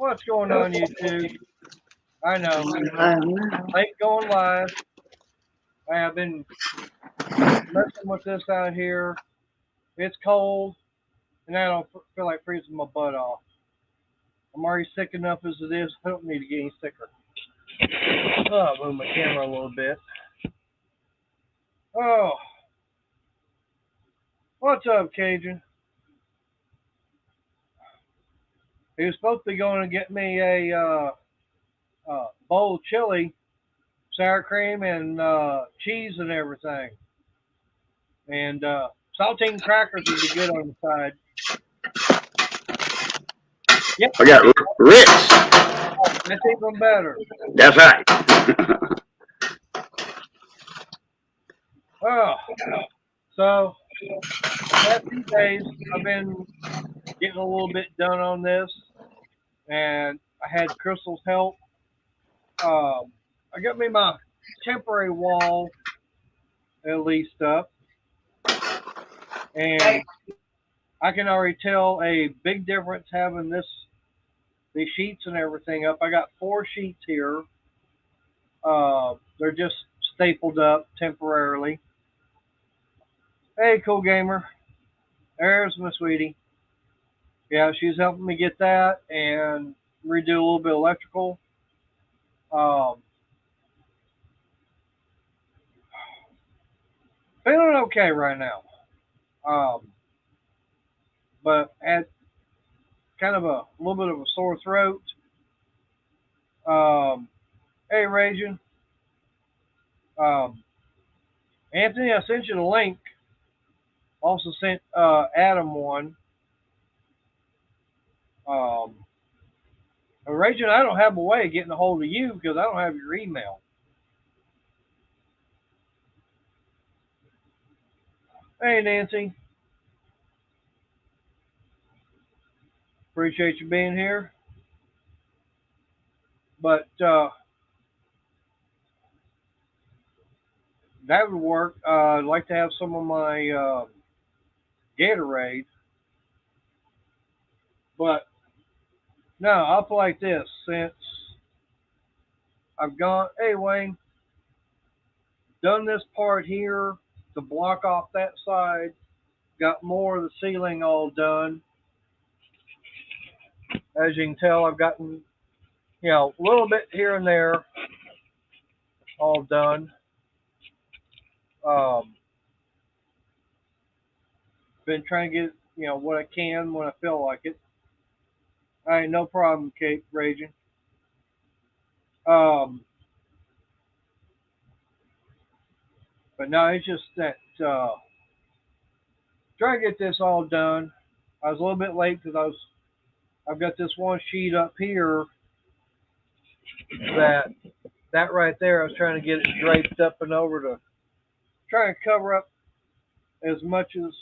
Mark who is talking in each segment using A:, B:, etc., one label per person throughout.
A: What's going on, YouTube? I know. Late going live. I have been messing with this out here. It's cold, and I don't feel like freezing my butt off. I'm already sick enough as it is. I don't need to get any sicker. Oh, I'll move my camera a little bit. Oh, what's up, Cajun? He was supposed to be going to get me a bowl of chili, sour cream, and cheese and everything. And saltine crackers would be good on the side. Yep.
B: I got Ritz.
A: That's even better.
B: That's right.
A: Oh, so the past few days I've been getting a little bit done on this, and I had Crystal's help. I got me my temporary wall at least up, and I can already tell a big difference having these sheets and everything up. I got 4 sheets here. They're just stapled up temporarily. Hey, cool gamer. There's my sweetie. Yeah, she's helping me get that and redo a little bit of electrical. Um, Feeling okay right now. Um, but had kind of a little bit of a sore throat. Hey, Raging. Um, Anthony, I sent you the link. Also sent Adam one. Um, Raging, I don't have a way of getting a hold of you because I don't have your email. Hey, Nancy. Appreciate you being here. But that would work. I'd like to have some of my Gatorade. But no, I'll play like this since I've gone, hey, Wayne, done this part here to block off that side, got more of the ceiling all done. As you can tell, I've gotten, a little bit here and there all done. Um, Been trying to get, what I can when I feel like it. I ain't no problem, Kate, Raging. Um, but no, it's just that trying to get this all done. I was a little bit late because I've got this one sheet up here that right there. I was trying to get it draped up and over to try and cover up as much as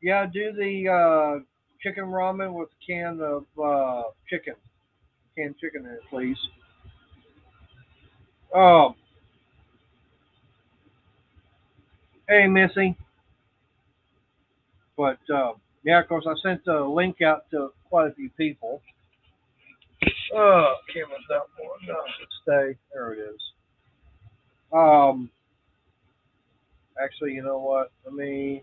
A: yeah, do the chicken ramen with a can of canned chicken in it, please. Oh, hey, Missy. But yeah, of course, I sent the link out to quite a few people. Oh, camera's out more. No, stay. There it is. Um, Actually, you know what? Let me.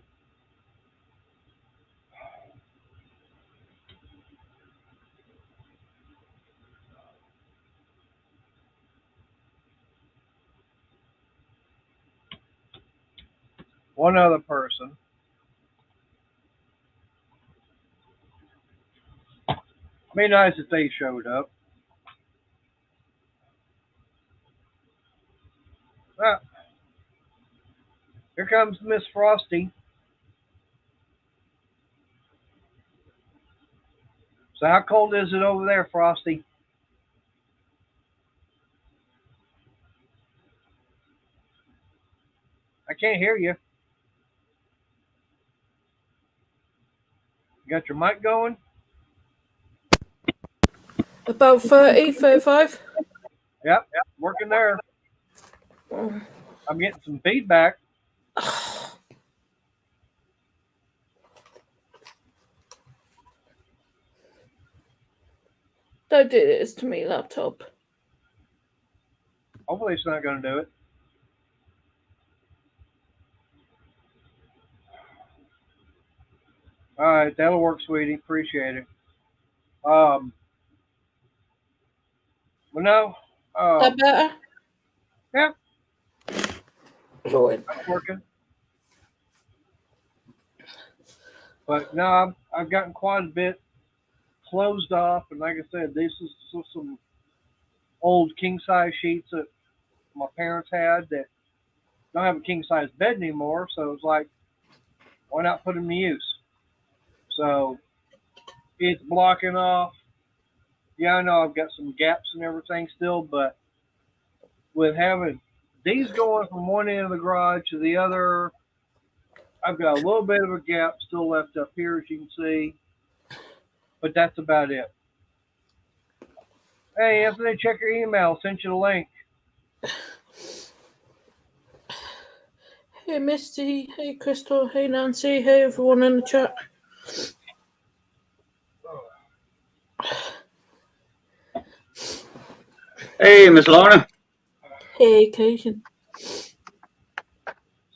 A: One other person. Be nice if they showed up. Ah, here comes Miss Frosty. So how cold is it over there, Frosty? I can't hear you. You got your mic going?
C: About 30, 35.
A: Yep, working there. I'm getting some feedback.
C: Don't do this to me, laptop.
A: Hopefully it's not going to do it. All right, that'll work, sweetie. Appreciate it. Well, no.
C: That better?
A: Yeah,
C: Lord.
A: that's working. But no, I've gotten quite a bit closed off, and like I said, this is some old king size sheets that my parents had that don't have a king size bed anymore. So it's like, why not put them to use? So it's blocking off. Yeah, I know I've got some gaps and everything still, but with having these going from one end of the garage to the other, I've got a little bit of a gap still left up here, as you can see, but that's about it. Hey, Anthony, check your email. Sent you the link.
C: Hey, Misty. Hey, Crystal. Hey, Nancy. Hey, everyone in the chat.
B: Hey, Miss Lorna.
C: Hey, Cation.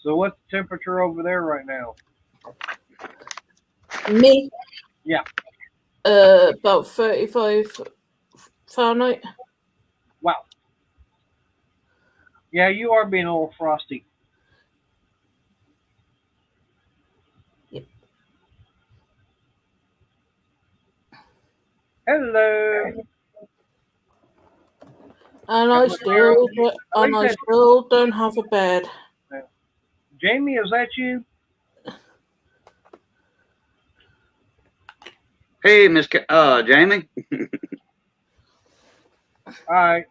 A: So, what's the temperature over there right now?
C: Me?
A: Yeah.
C: About 35 Fahrenheit.
A: Wow. Yeah, you are being a little frosty.
C: Yep.
A: Hello.
C: And I still don't have a bed.
A: Jamie, is that you?
B: Hey, Miss Jamie.
A: All right.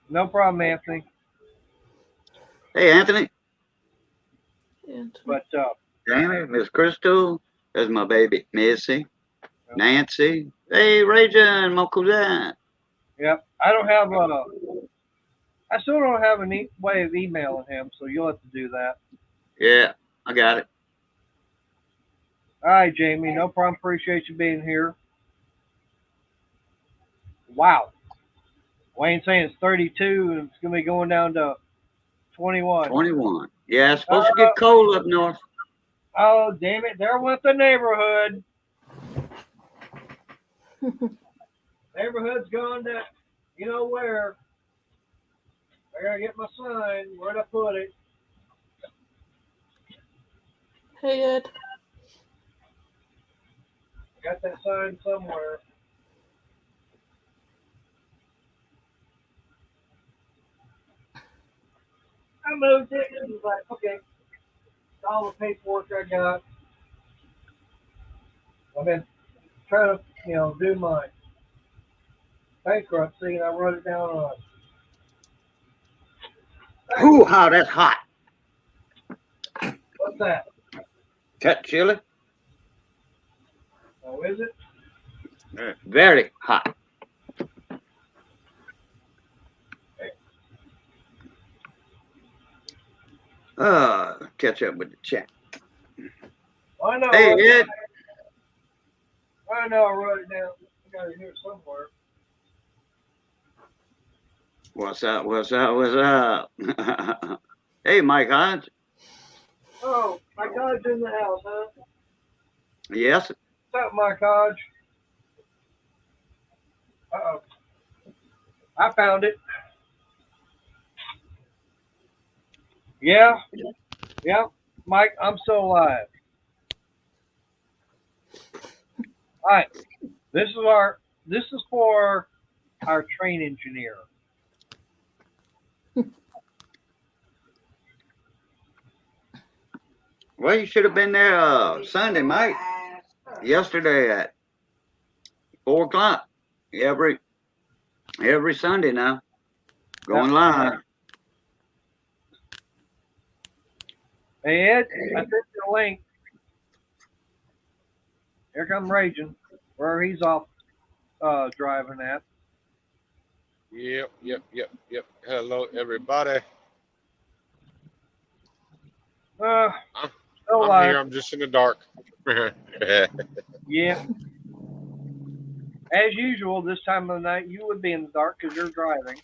A: No problem, Anthony.
B: Hey, Anthony.
C: Yeah,
A: But
B: Jamie, Miss Crystal. There's my baby, Missy. Nancy. Hey, Raging, my cousin.
A: yep, I don't have a. I still don't have a neat way of emailing him, so you'll have to do that.
B: Yeah, I got it.
A: All right, Jamie. No problem. Appreciate you being here. Wow. Wayne saying it's 32 and it's gonna be going down to 21.
B: 21. Yeah, it's supposed to get cold up north.
A: Oh, damn it. There went the neighborhood. Neighborhood's gone to, you know where. I gotta get my sign. Where'd I put it?
C: Hey, Ed.
A: I got that sign somewhere. I moved it. And was like, okay. All the paperwork I got. I've been trying to, do my bankruptcy, and I wrote it down on.
B: Ooh, how that's hot.
A: What's that?
B: That chili?
A: Oh, is it?
B: Very hot. Catch up with the chat.
A: I know.
B: Hey, Ed.
A: I know. I wrote it down. I got it here somewhere.
B: What's up? What's up? What's up? Hey, Mike Hodge.
A: Oh, my Hodge in the house, huh?
B: Yes.
A: What's up, Mike Hodge? Uh-oh. I found it. Yeah. Yeah. Mike, I'm still alive. All right. This is for our train engineer.
B: Well, you should have been there Sunday, Mike. Yesterday at 4 o'clock. Every Sunday now. Going live.
A: Hey, Ed, I sent you a link. Here come Raging, where he's off driving at.
D: Yep. Hello, everybody.
A: Still
D: I'm
A: alive.
D: here. I'm just in the dark.
A: Yeah. as usual, this time of the night, you would be in the dark because you're driving.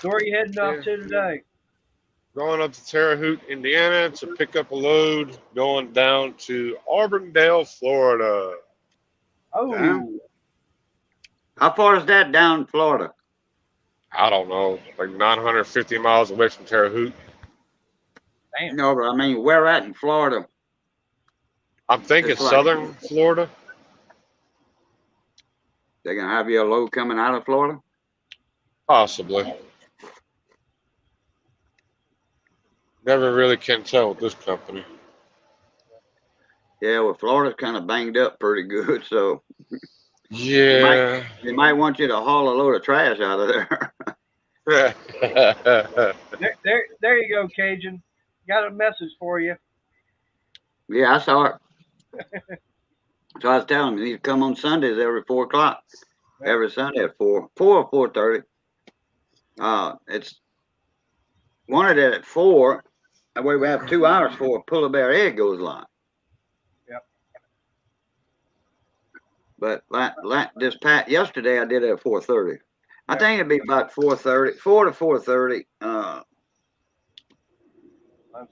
A: So where are you heading off to today?
D: Going up to Terre Haute, Indiana to pick up a load, going down to Auburndale, Florida.
A: Oh,
B: How far is that down Florida?
D: I don't know, like 950 miles away from Terre Haute.
A: damn.
B: No, but I mean, where at in Florida?
D: I'm thinking
B: It's like-
D: southern Florida.
B: They're gonna have you a load coming out of Florida?
D: Possibly. Never really can tell with this company.
B: Yeah, well, Florida's kind of banged up pretty good, so
D: Yeah.
B: they might want you to haul a load of trash out of there.
A: There you go, Cajun. Got a message for you.
B: Yeah, I saw it. So I was telling him he'd come on Sundays every 4 o'clock. Every Sunday at 4 or 4:30. It's wanted it at 4. That way we have 2 hours for a pull a bear egg goes live.
A: Yep.
B: But yesterday I did it at 4:30. I
A: Yep.
B: think it'd be about 4:30, 4 to 4:30.
A: On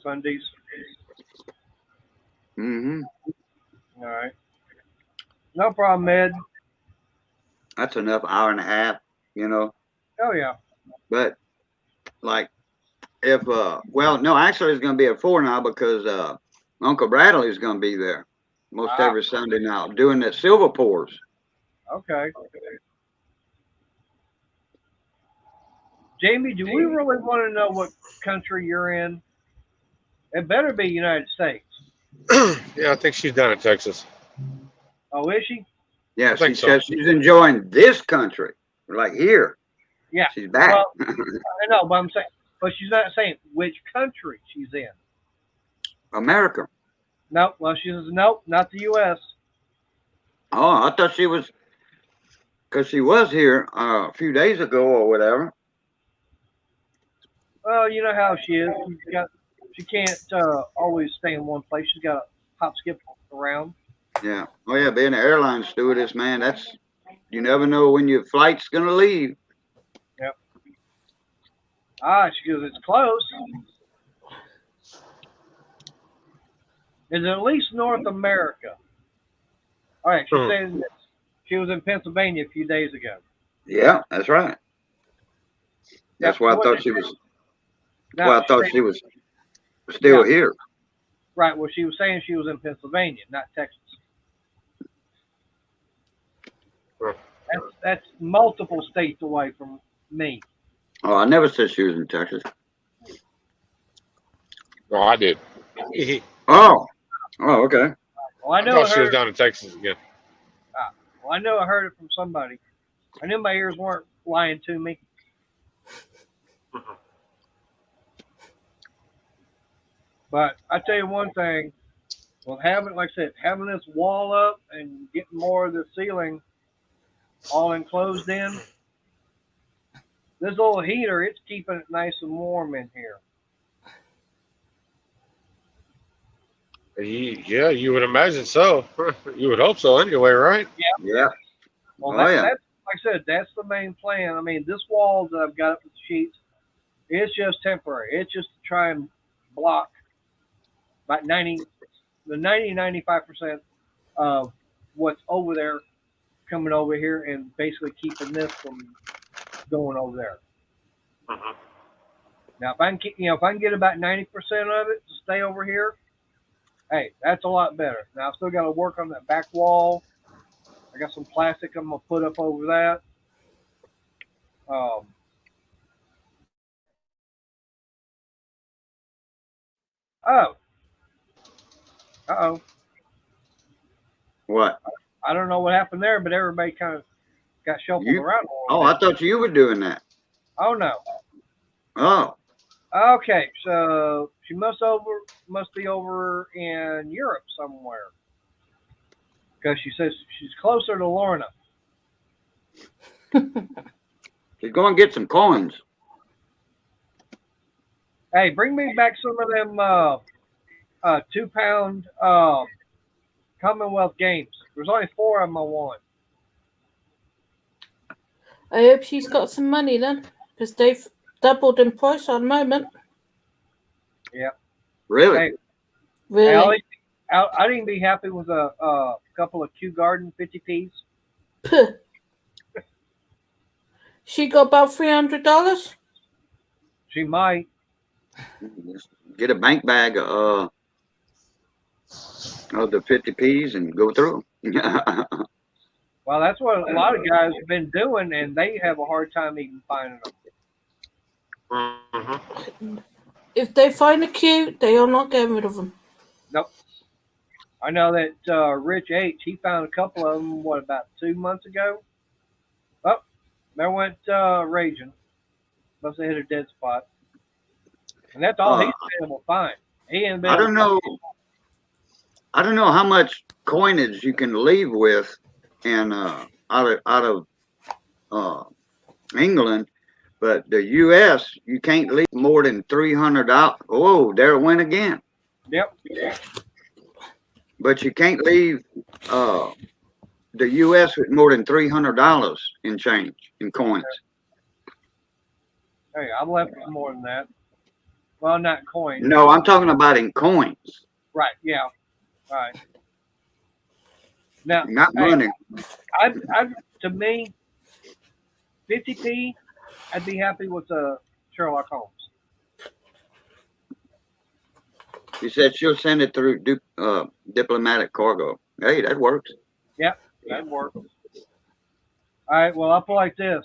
A: Sundays.
B: Mm-hmm.
A: All right. No problem, Ed.
B: That's enough, hour and a half, you know.
A: Oh yeah.
B: But like if well, no, actually it's gonna be at 4 now because Uncle Bradley's gonna be there most every Sunday now doing the silver pours.
A: Okay. Jamie, do we really want to know what country you're in? It better be United States.
D: Yeah, I think she's down in Texas.
A: Oh, is she?
B: Yeah,
D: I
B: she
D: think so.
B: says she's enjoying this country. Like here.
A: Yeah.
B: She's back.
A: Well, I know, but I'm saying, but she's not saying which country she's in.
B: America.
A: Nope. Well, she says nope, not the U.S.
B: Oh, I thought she was, because she was here a few days ago or whatever.
A: Well, you know how she is. She can't always stay in one place. She's got to hop, skip around.
B: Yeah. Oh yeah, being an airline stewardess, man, you never know when your flight's gonna leave.
A: Yep. She goes, it's close. Is it at least North America? All right, she's saying this. She was in Pennsylvania a few days ago.
B: Yeah, that's right. That's why I thought she was. Well, I thought she was still here.
A: Right. Well, she was saying she was in Pennsylvania, not Texas. That's multiple states away from me.
B: Oh, I never said she was in Texas.
D: No, I did.
B: Oh, okay.
A: Well, I
D: I
A: know
D: thought she was down in Texas again.
A: Well, I know I heard it from somebody. I knew my ears weren't lying to me. But I tell you one thing, well, like I said, having this wall up and getting more of the ceiling all enclosed in, this little heater, it's keeping it nice and warm in here.
D: Yeah, you would imagine so. You would hope so anyway, right?
B: Yeah.
A: Well,
B: Oh, yeah.
A: that's like I said, that's the main plan. I mean, this wall that I've got up with the sheets, it's just temporary. It's just to try and block about 95% of what's over there coming over here and basically keeping this from going over there. Now, if I can get about 90% of it to stay over here, hey, that's a lot better. Now, I've still got to work on that back wall. I got some plastic I'm gonna put up over that. Oh. Uh-oh.
B: What?
A: I don't know what happened there, but everybody kind of got shuffled around.
B: Oh, I thought you were doing that.
A: Oh no.
B: Oh.
A: Okay, so she must be over in Europe somewhere, because she says she's closer to Lorna.
B: She's going to get some coins.
A: Hey, bring me back some of them 2-pound Commonwealth games. There's only 4 of them I want.
C: I hope she's got some money then, because they've doubled in price at the moment.
B: Really?
A: Hey,
C: Really?
A: I'd even be happy with a couple of Kew Garden 50Ps.
C: Puh. She got about $300.
A: She might.
B: Just get a bank bag of the 50Ps and go through 'em.
A: Well, that's what a lot of guys have been doing, and they have a hard time even finding them.
D: Mm-hmm.
C: If they find a cute, they are not getting rid of them.
A: Nope. I know that Rich H, he found a couple of them, about 2 months ago? Oh, there went Raging. Must have hit a dead spot. And that's all he's been able to find. He ain't been
B: I
A: able
B: don't
A: to
B: know. I don't know how much coinage you can leave with, and out of England, but the U.S. you can't leave more than $300. Oh, there it went again.
A: Yep.
B: But you can't leave the U.S. with more than $300 in change in coins.
A: Hey, I've left with more than that. Well, not coins.
B: No, I'm talking about in coins,
A: Right, yeah. All right. Now,
B: not
A: hey,
B: money.
A: to me, 50p, I'd be happy with Sherlock Holmes.
B: She said she'll send it through diplomatic cargo. Hey, that works.
A: Yep, that'd work. All right, well, I'll put it like this.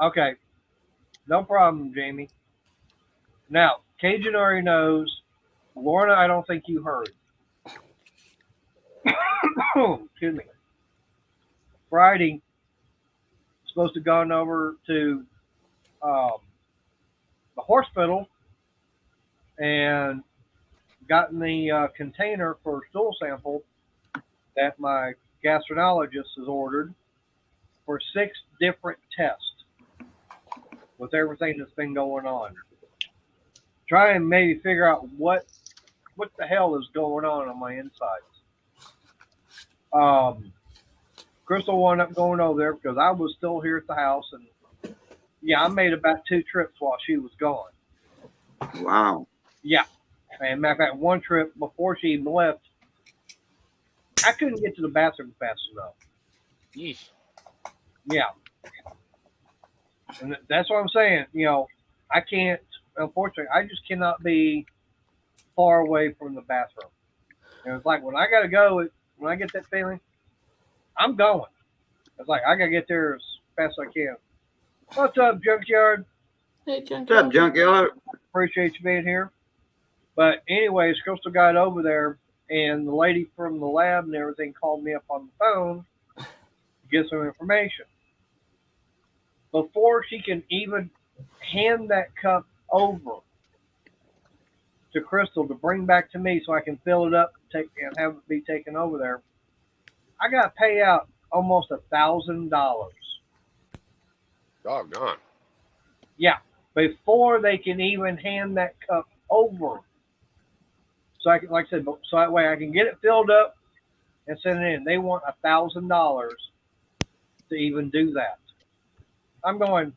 A: Okay, no problem, Jamie. Now, Cajun already knows. Lorna, I don't think you heard. Excuse me. Friday, supposed to gone over to the hospital and gotten the container for stool sample that my gastroenterologist has ordered for 6 different tests with everything that's been going on. Try and maybe figure out what the hell is going on my insides. Crystal wound up going over there because I was still here at the house, and yeah, I made about 2 trips while she was gone.
B: Wow.
A: Yeah, and matter of fact, one trip before she even left, I couldn't get to the bathroom fast enough.
D: Yeesh.
A: Yeah, and that's what I'm saying. I can't. Unfortunately, I just cannot be far away from the bathroom. It's like when I gotta go, when I get that feeling, I'm going. It's like I gotta get there as fast as I can. What's up, Junkyard?
C: Hey,
B: What's up,
C: Junkyard.
B: junkyard?
A: Appreciate you being here. But anyways, Crystal got over there, and the lady from the lab and everything called me up on the phone to get some information. Before she can even hand that cup over to Crystal to bring back to me so I can fill it up and have it be taken over there, I got to pay out almost $1,000.
D: Doggone.
A: Yeah, before they can even hand that cup over. So I can, like I said, so that way I can get it filled up and send it in. They want $1,000 to even do that. I'm going,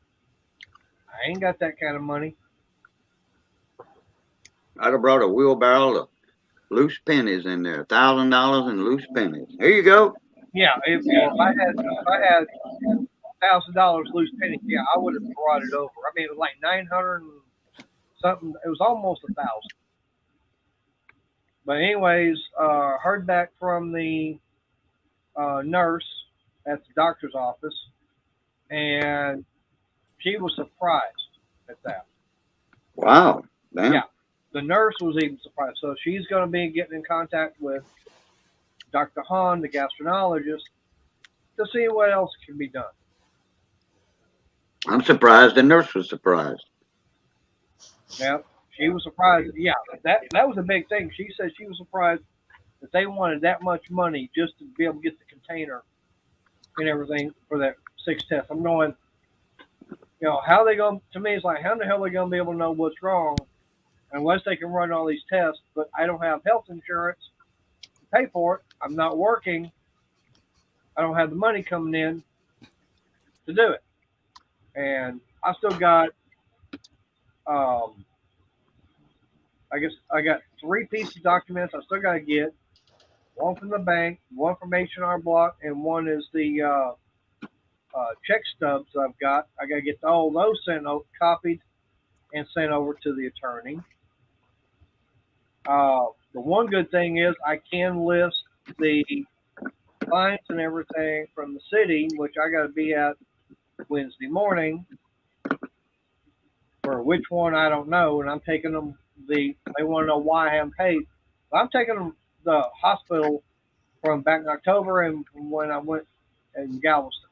A: I ain't got that kind of money.
B: I'd have brought a wheelbarrow of loose pennies in there, $1,000 in loose pennies. Here you go.
A: Yeah, if I had $1,000 loose penny, yeah, I would have brought it over. I mean, it was like 900 and something. It was almost 1,000. But anyways, heard back from the nurse at the doctor's office, and she was surprised at that.
B: Wow. Damn.
A: Yeah, the nurse was even surprised. So she's going to be getting in contact with Dr. Hahn, the gastroenterologist, to see what else can be done.
B: I'm surprised the nurse was surprised.
A: Yeah, she was surprised. Yeah, that was a big thing. She said she was surprised that they wanted that much money just to be able to get the container and everything for that 6 tests. I'm going, how they going to me, it's like, how the hell are they going to be able to know what's wrong unless they can run all these tests? But I don't have health insurance to pay for it. I'm not working. I don't have the money coming in to do it. And I still got, I guess I got 3 pieces of documents I still got to get. One from the bank, one from H&R Block, and one is the check stubs I've got. I got to get all those copied and sent over to the attorney. The one good thing is I can list the fines and everything from the city, which I got to be at Wednesday morning. For which one I don't know, and I'm taking them. They want to know why I haven't paid. I'm taking them the hospital from back in October and from when I went in Galveston.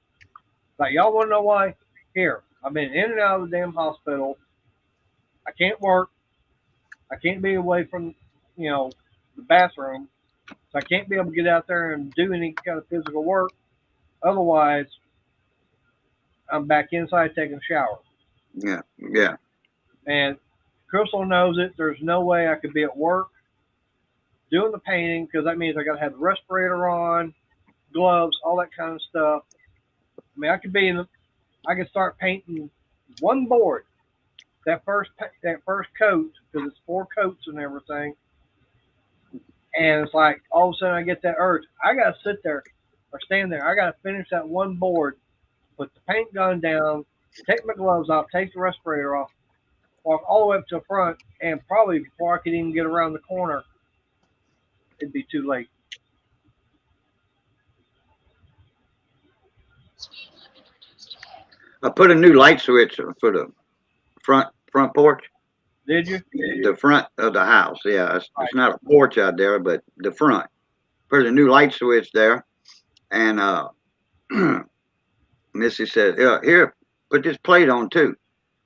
A: Like, y'all want to know why? Here, I've been in and out of the damn hospital. I can't work. I can't be away from, the bathroom. So I can't be able to get out there and do any kind of physical work. Otherwise, I'm back inside taking a shower.
B: Yeah, yeah.
A: And Crystal knows it. There's no way I could be at work doing the painting because that means I got to have the respirator on, gloves, all that kind of stuff. I mean, I could start painting one board, that first coat, because it's 4 coats and everything. And it's like all of a sudden I get that urge. I got to sit there or stand there. I got to finish that one board, put the paint gun down, take my gloves off, take the respirator off, walk all the way up to the front, and probably before I could even get around the corner, it'd be too late.
B: I put a new light switch for the front porch.
A: Did you?
B: The front of the house. Yeah, it's not a porch out there, but the front. Put a new light switch there, and Missy said, "Yeah, here, put this plate on too."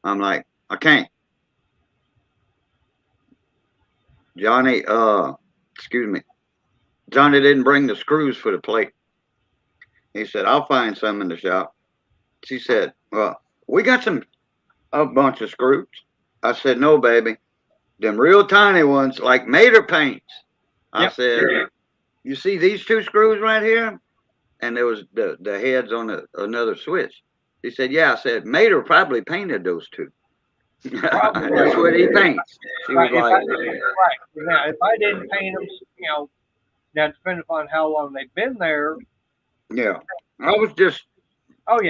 B: I'm like, I can't. Johnny, excuse me. Johnny didn't bring the screws for the plate. He said, "I'll find some in the shop." She said, "Well, we got a bunch of screws." I said, "No, baby. Them real tiny ones, like Mater paints." I
A: Yep.
B: said, "You see these 2 screws right here?" And there was the heads on another switch. He said, "Yeah." I said, "Mater probably painted those 2.
A: Probably.
B: That's what he paints." She was like,
A: Now, if I didn't paint them, now depending upon how long they've been there.
B: "Yeah." I was just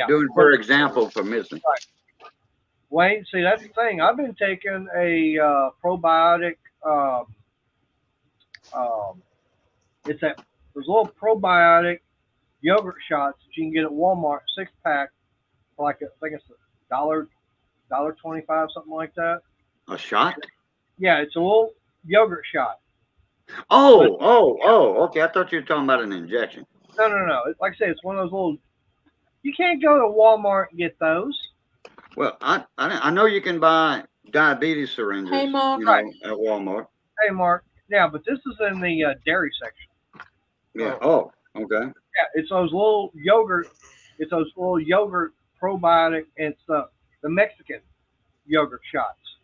B: doing for example for Missy.
A: Right. Wayne, see, that's the thing. I've been taking a probiotic. It's there's little probiotic yogurt shots that you can get at Walmart, 6-pack, for like I think it's $1.25, something like that.
B: A shot?
A: Yeah, it's a little yogurt shot.
B: Oh, okay. I thought you were talking about an injection.
A: No. Like I said, it's one of those little. You can't go to Walmart and get those.
B: Well, I know you can buy diabetes syringes,
C: Hey, Mark.
B: at Walmart.
A: Hey, Mark. Yeah, but this is in the dairy section.
B: Yeah. Oh, okay.
A: Yeah, it's those little yogurt. It's those little yogurt probiotic. And it's the Mexican yogurt shots.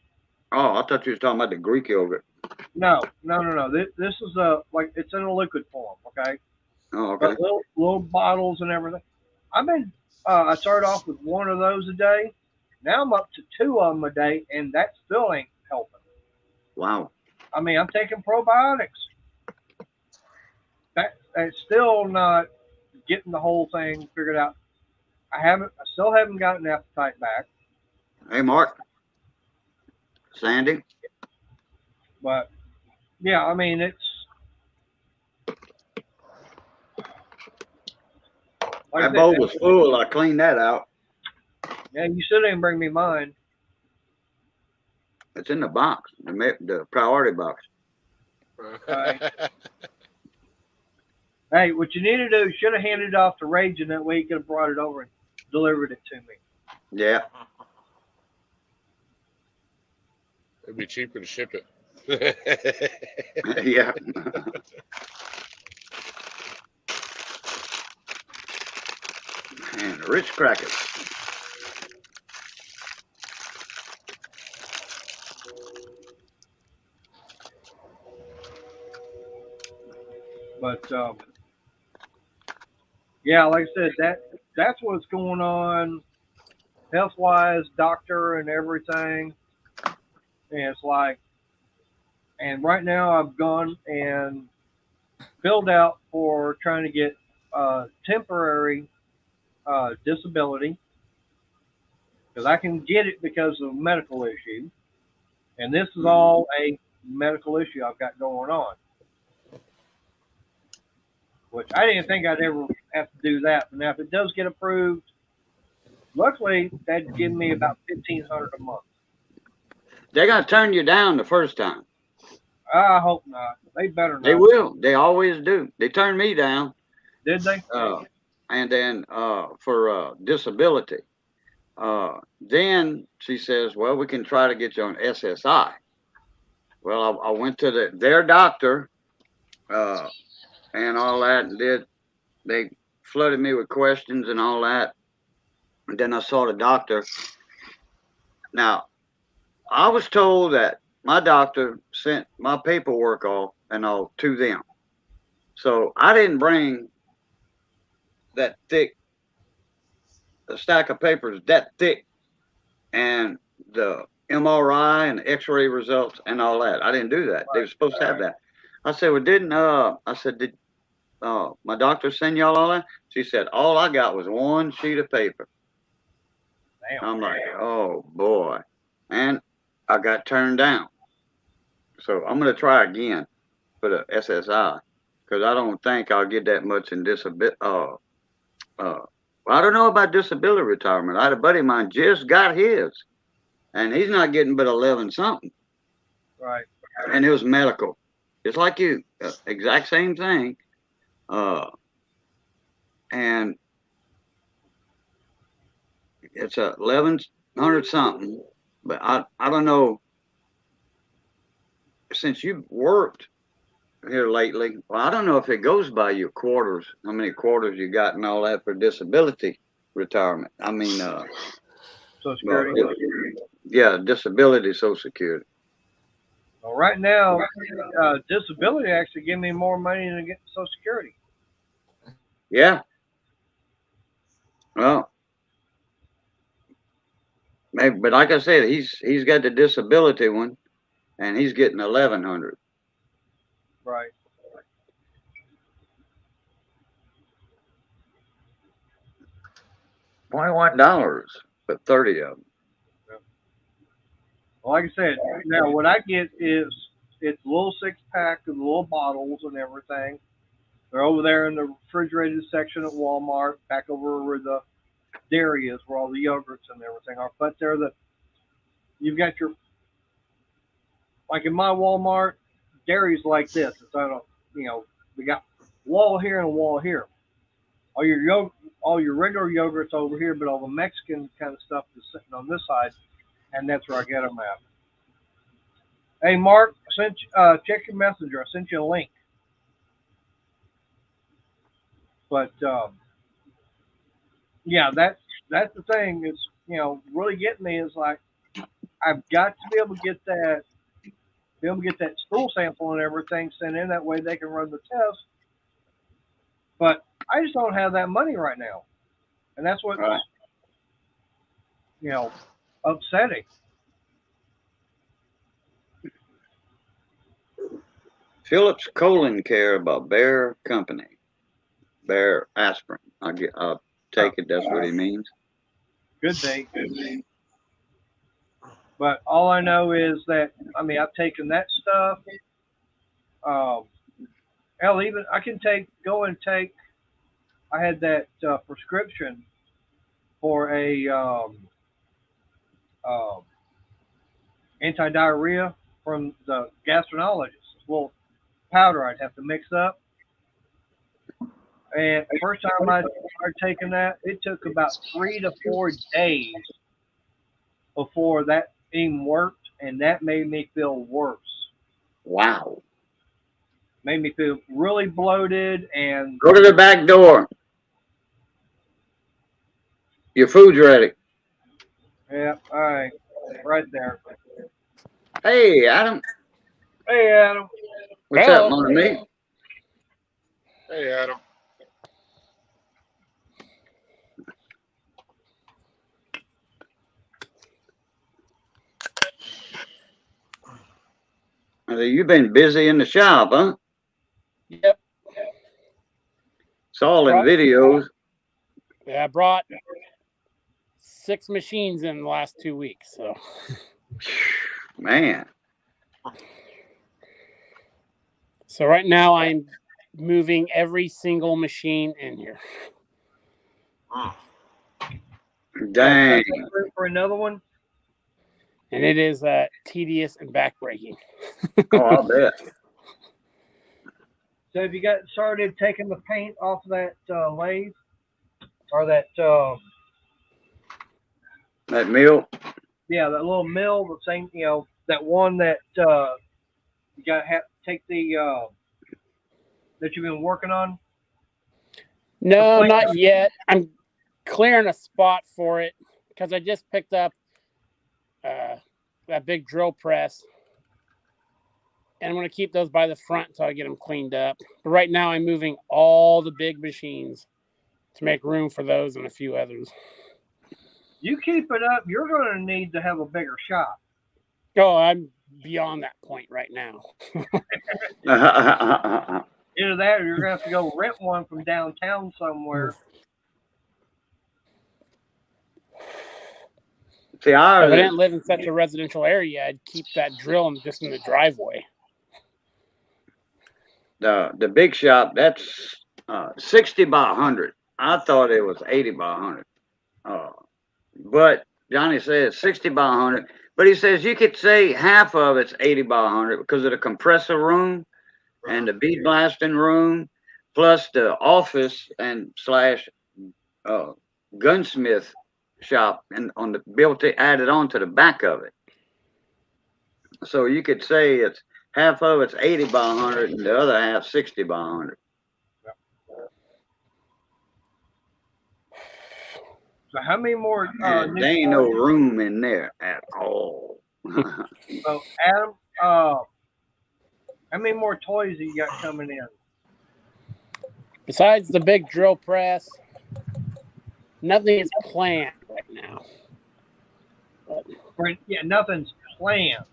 B: Oh, I thought you was talking about the Greek yogurt.
A: No. This is it's in a liquid form. Okay.
B: Oh, okay.
A: But little bottles and everything. I started off with one of those a day. Now I'm up to 2 of them a day, and that still ain't helping.
B: Wow.
A: I mean, I'm taking probiotics. That's still not getting the whole thing figured out. I still haven't gotten appetite back.
B: Hey, Mark. Sandy.
A: But yeah, I mean it's. Like
B: That bowl was full. I cleaned that out.
A: Yeah, you still didn't bring me mine.
B: It's in the box, the priority box.
A: Hey, what you need to do, should have handed it off to Rage, and that way he could have brought it over and delivered it to me.
B: Yeah.
D: It'd be cheaper to ship it.
B: Yeah. And Ritz crackers.
A: But Yeah, like I said, that's what's going on health wise, doctor and everything. And it's like, and right now I've gone and filled out for trying to get temporary disability because I can get it because of a medical issue, and this is all a medical issue I've got going on, which I didn't think I'd ever have to do that. But now, if it does get approved, luckily that'd give me about $1,500 a month.
B: They're gonna turn you down the first time.
A: I hope not. They better not.
B: They will. They always do. They turned me down.
A: Did they?
B: And then for disability. Then she says, "Well, we can try to get you on SSI." Well, I went to their doctor and all that, and they flooded me with questions and all that. And then I saw the doctor. Now, I was told that my doctor sent my paperwork off and all to them. So I didn't bring that thick, a stack of papers that thick, and the MRI and X-ray results and all that. I didn't do that. They were supposed to have that. I said, well, did my doctor send y'all all that? She said, all I got was one sheet of paper.
A: Damn.
B: I'm like, oh boy. And I got turned down. So I'm going to try again for the SSI because I don't think I'll get that much in disability. I don't know about disability retirement. I had a buddy of mine just got his, and he's not getting but 11 something.
A: Right.
B: And it was medical, just like you, exact same thing. And it's 1,100 something, but I don't know. Since you've worked here lately, well, I don't know if it goes by your quarters, how many quarters you got and all that for disability retirement. I mean,
A: Social Security.
B: Yeah, disability, Social Security.
A: Well, right now, disability actually give me more money than get Social Security.
B: Yeah. Well, maybe, but like I said, he's got the disability one, and he's getting 1,100.
A: Right.
B: $21 for 30 of them.
A: Well, like I said, now what I get is it's a little 6-pack of little bottles and everything. They're over there in the refrigerated section at Walmart, back over where the dairy is, where all the yogurts and everything are. But you've got your, like in my Walmart, dairy's like this. It's on a, we got wall here and a wall here. All your regular yogurts over here, but all the Mexican kind of stuff is sitting on this side, and that's where I get them at. Hey, Mark, check your messenger. I sent you a link. But yeah, that's the thing. Is really getting me is like I've got to be able to get that stool sample and everything sent in. That way they can run the test. But I just don't have that money right now, and that's what's upsetting.
B: Phillips Colon Care about Bayer Company. Bayer aspirin. I'll take it. That's what he means.
A: Good day. But all I know is that I've taken that stuff. Hell, even I can go and take. I had that prescription for a anti-diarrhea from the gastroenterologist. A little powder I'd have to mix up. And first time I started taking that, it took about 3 to 4 days before that even worked, and that made me feel worse.
B: Wow.
A: Made me feel really bloated and.
B: Go to the back door. Your food's ready.
A: Yeah, all right. Right there.
B: Hey, Adam.
A: Hey, Adam.
B: What's up, Mother Meat?
D: Hey, Adam.
B: You've been busy in the shop, huh?
E: Yep.
B: It's all in videos.
E: Yeah, I brought 6 machines in the last 2 weeks. So,
B: Man.
E: So right now I'm moving every single machine in here.
B: Dang.
A: For another one.
E: And it is tedious and backbreaking.
B: Oh, I'll bet.
A: So have you got started taking the paint off that lathe or that
B: That mill?
A: yeah, that little mill, the same, that one that you got to have take the that you've been working on?
E: No, not yet. I'm clearing a spot for it because I just picked up that big drill press. And I'm going to keep those by the front until I get them cleaned up. But right now I'm moving all the big machines to make room for those and a few others.
A: You keep it up, you're going to need to have a bigger shop.
E: Oh, I'm beyond that point right now.
A: Either that or you're going to have to go rent one from downtown somewhere.
B: See,
E: If I
B: ours
E: didn't live in such a residential area, I'd keep that drill just in the driveway.
B: the big shop, that's 60 by 100. I thought it was 80 by 100. But Johnny says 60 by 100. But he says you could say half of it's 80 by 100 because of the compressor room and the bead blasting room, plus the office and slash gunsmith shop and on the built it added on to the back of it. So you could say it's half of it's 80 by 100 and the other half 60 by 100.
A: So how many more
B: There ain't no room in there at all.
A: So Adam, how many more toys you got coming in?
E: Besides the big drill press, nothing is planned right now.
A: Yeah, nothing's planned.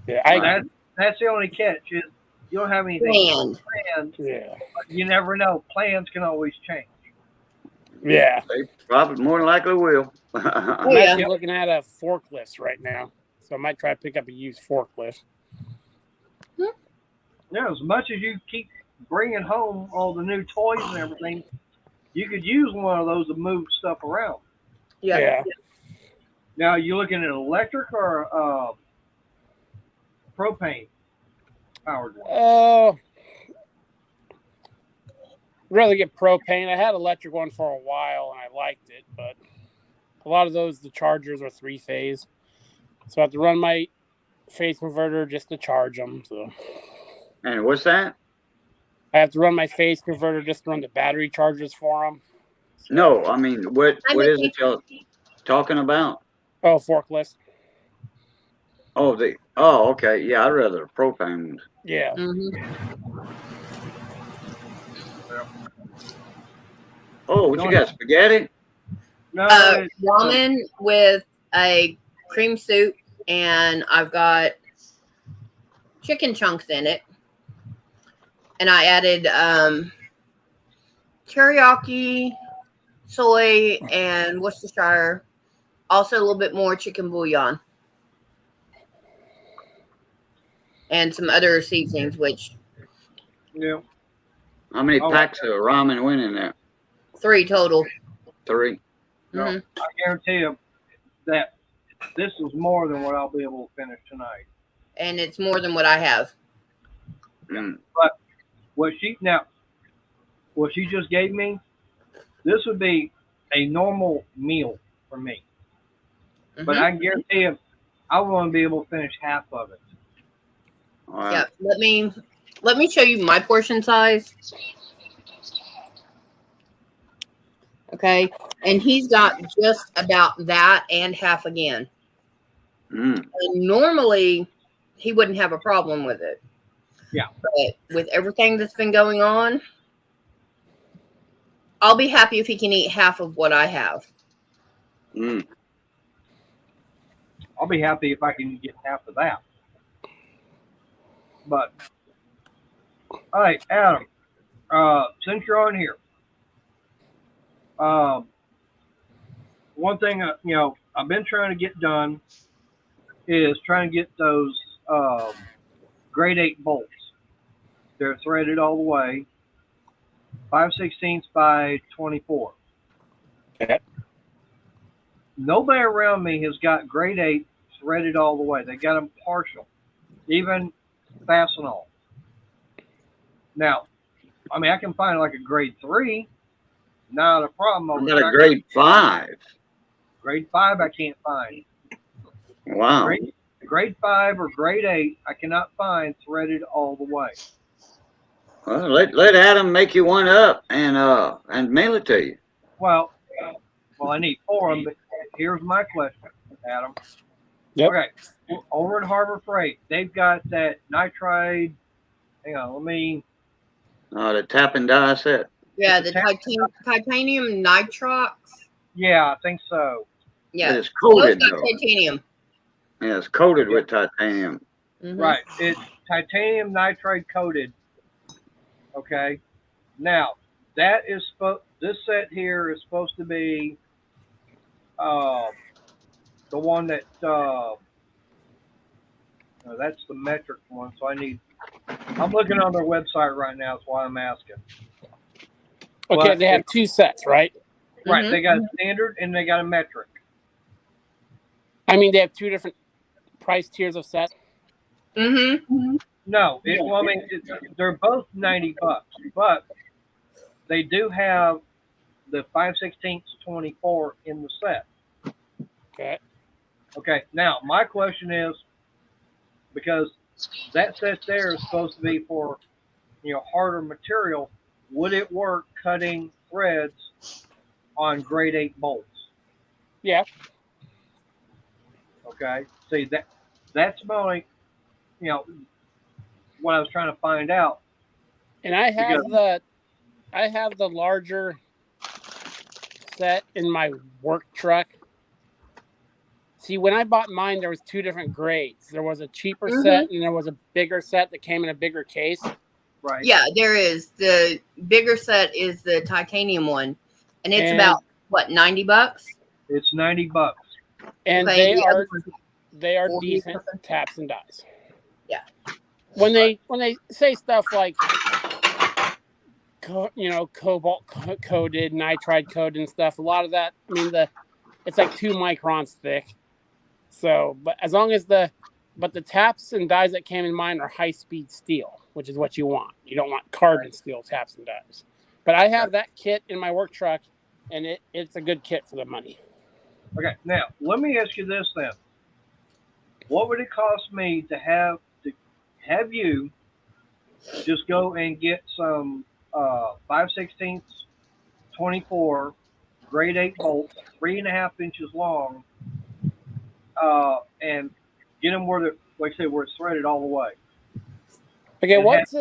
E: Yeah,
A: that's the only catch is you don't have anything planned.
E: Yeah.
A: But you never know. Plans can always change.
E: Yeah.
B: They probably more than likely will.
E: I'm actually looking at a forklift right now. So I might try to pick up a used forklift.
A: Yeah, as much as you keep bringing home all the new toys and everything, you could use one of those to move stuff around.
E: Yeah.
A: Now, you looking at electric or propane powered one?
E: Rather get propane. I had electric one for a while and I liked it, but a lot of those, the chargers are 3-phase. So I have to run my phase converter just to charge them. So.
B: And what's that?
E: I have to run my phase converter just to run the battery chargers for them. So.
B: No, I mean, what is it y'all talking about?
E: Oh, forklift.
B: Oh, okay. Yeah, I'd rather a propane ones.
E: Yeah.
B: Oh, what you got, spaghetti?
A: No,
F: ramen with a cream soup, and I've got chicken chunks in it. And I added teriyaki, soy, and Worcestershire. Also a little bit more chicken bouillon. And some other seasonings, which...
A: Yeah.
B: How many packs of ramen went in there?
F: 3 total.
B: 3?
A: No, I guarantee you that this is more than what I'll be able to finish tonight.
F: And it's more than what I have.
A: But what she just gave me, this would be a normal meal for me. But I can guarantee you, I want to be able to finish half of it.
F: Yeah, let me show you my portion size. Okay, and he's got just about that and half again. And normally, he wouldn't have a problem with it.
A: Yeah.
F: But with everything that's been going on, I'll be happy if he can eat half of what I have.
A: I'll be happy if I can get half of that. But all right, Adam. Since you're on here, one thing I've been trying to get done is trying to get those grade 8 bolts. They're threaded all the way, 5/16 by 24.
E: Okay.
A: Nobody around me has got grade 8 threaded all the way. They got them partial, even Fastenal. Now, I mean, I can find like a grade 3, not a problem.
B: What about a grade 5?
A: Grade 5, I can't find.
B: Wow.
A: Grade 5 or grade 8, I cannot find threaded all the way.
B: Well, let Adam make you one up and mail it to you.
A: Well, I need 4 of them. But here's my question, Adam.
E: Yep.
A: Okay, over at Harbor Freight, they've got that nitride. Hang on, let me.
B: The tap and die set.
F: Yeah, the titanium nitrox.
A: Yeah, I think so.
F: Yeah,
B: It's coated
F: those got
B: though.
F: titanium.
B: Yeah, it's coated with titanium.
F: Mhm.
A: Right, it's titanium nitride coated. Okay, now that is this set here is supposed to be the one that no, that's the metric one. So I'm looking on their website right now. That's why I'm asking.
E: Okay,
A: But
E: they have 2 sets, right?
A: Right,
F: Mhm.
A: they got a standard and they got a metric.
E: I mean, they have 2 different price tiers of sets.
F: Mhm.
A: No, they're both $90, but they do have the 5/16 24 in the set.
E: Okay.
A: Okay, now my question is, because that set there is supposed to be for harder material, would it work cutting threads on grade 8 bolts?
E: Yeah.
A: Okay, see that's my only what I was trying to find out.
E: And I have the larger set in my work truck. See, when I bought mine, there was 2 different grades. There was a cheaper set and there was a bigger set that came in a bigger case.
A: Right.
F: Yeah, there is. The bigger set is the titanium one, and it's about what, $90?
A: It's $90.
E: And
F: Okay,
E: they are
F: 40
E: decent
F: something.
E: taps and dies.
F: Yeah.
E: When they say stuff like cobalt coated, nitride coated and stuff, a lot of that, I mean, it's like 2 microns thick. So, but as long as the taps and dies that came in mine are high speed steel, which is what you want. You don't want carbon steel taps and dies. But I have that kit in my work truck, and it's a good kit for the money.
A: Okay, now let me ask you this then: what would it cost me to have you just go and get some 5/16 24 grade 8 bolts, 3.5 inches long, and get them where like I say, where it's threaded all the way?
E: Okay,
A: And
E: what's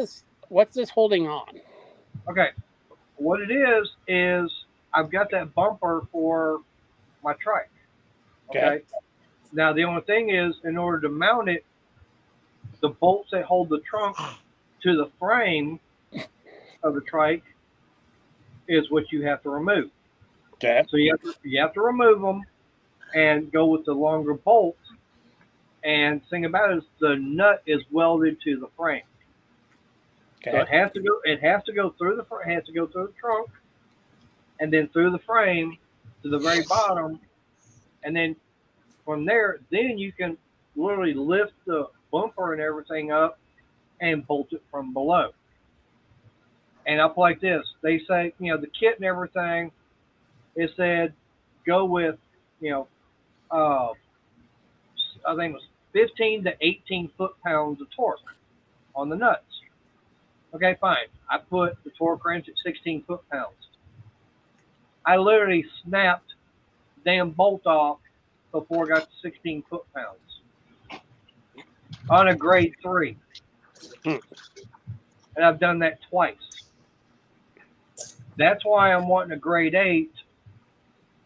E: this holding on?
A: Okay, what it is I've got that bumper for my trike. Okay. Now the only thing is, in order to mount it, the bolts that hold the trunk to the frame of the trike is what you have to remove.
E: Okay.
A: So you have to remove them and go with the longer bolts. And the thing about it is the nut is welded to the frame.
E: Okay.
A: So it has to go through the trunk, and then through the frame to the very bottom, and then from there, then you can literally lift the bumper and everything up and bolt it from below. And up like this, they say, the kit and everything, it said go with, I think it was 15 to 18 foot-pounds of torque on the nuts. Okay, fine. I put the torque wrench at 16 foot-pounds. I literally snapped the damn bolt off before I got to 16 foot-pounds on a grade 3. And I've done that twice. That's why I'm wanting a grade 8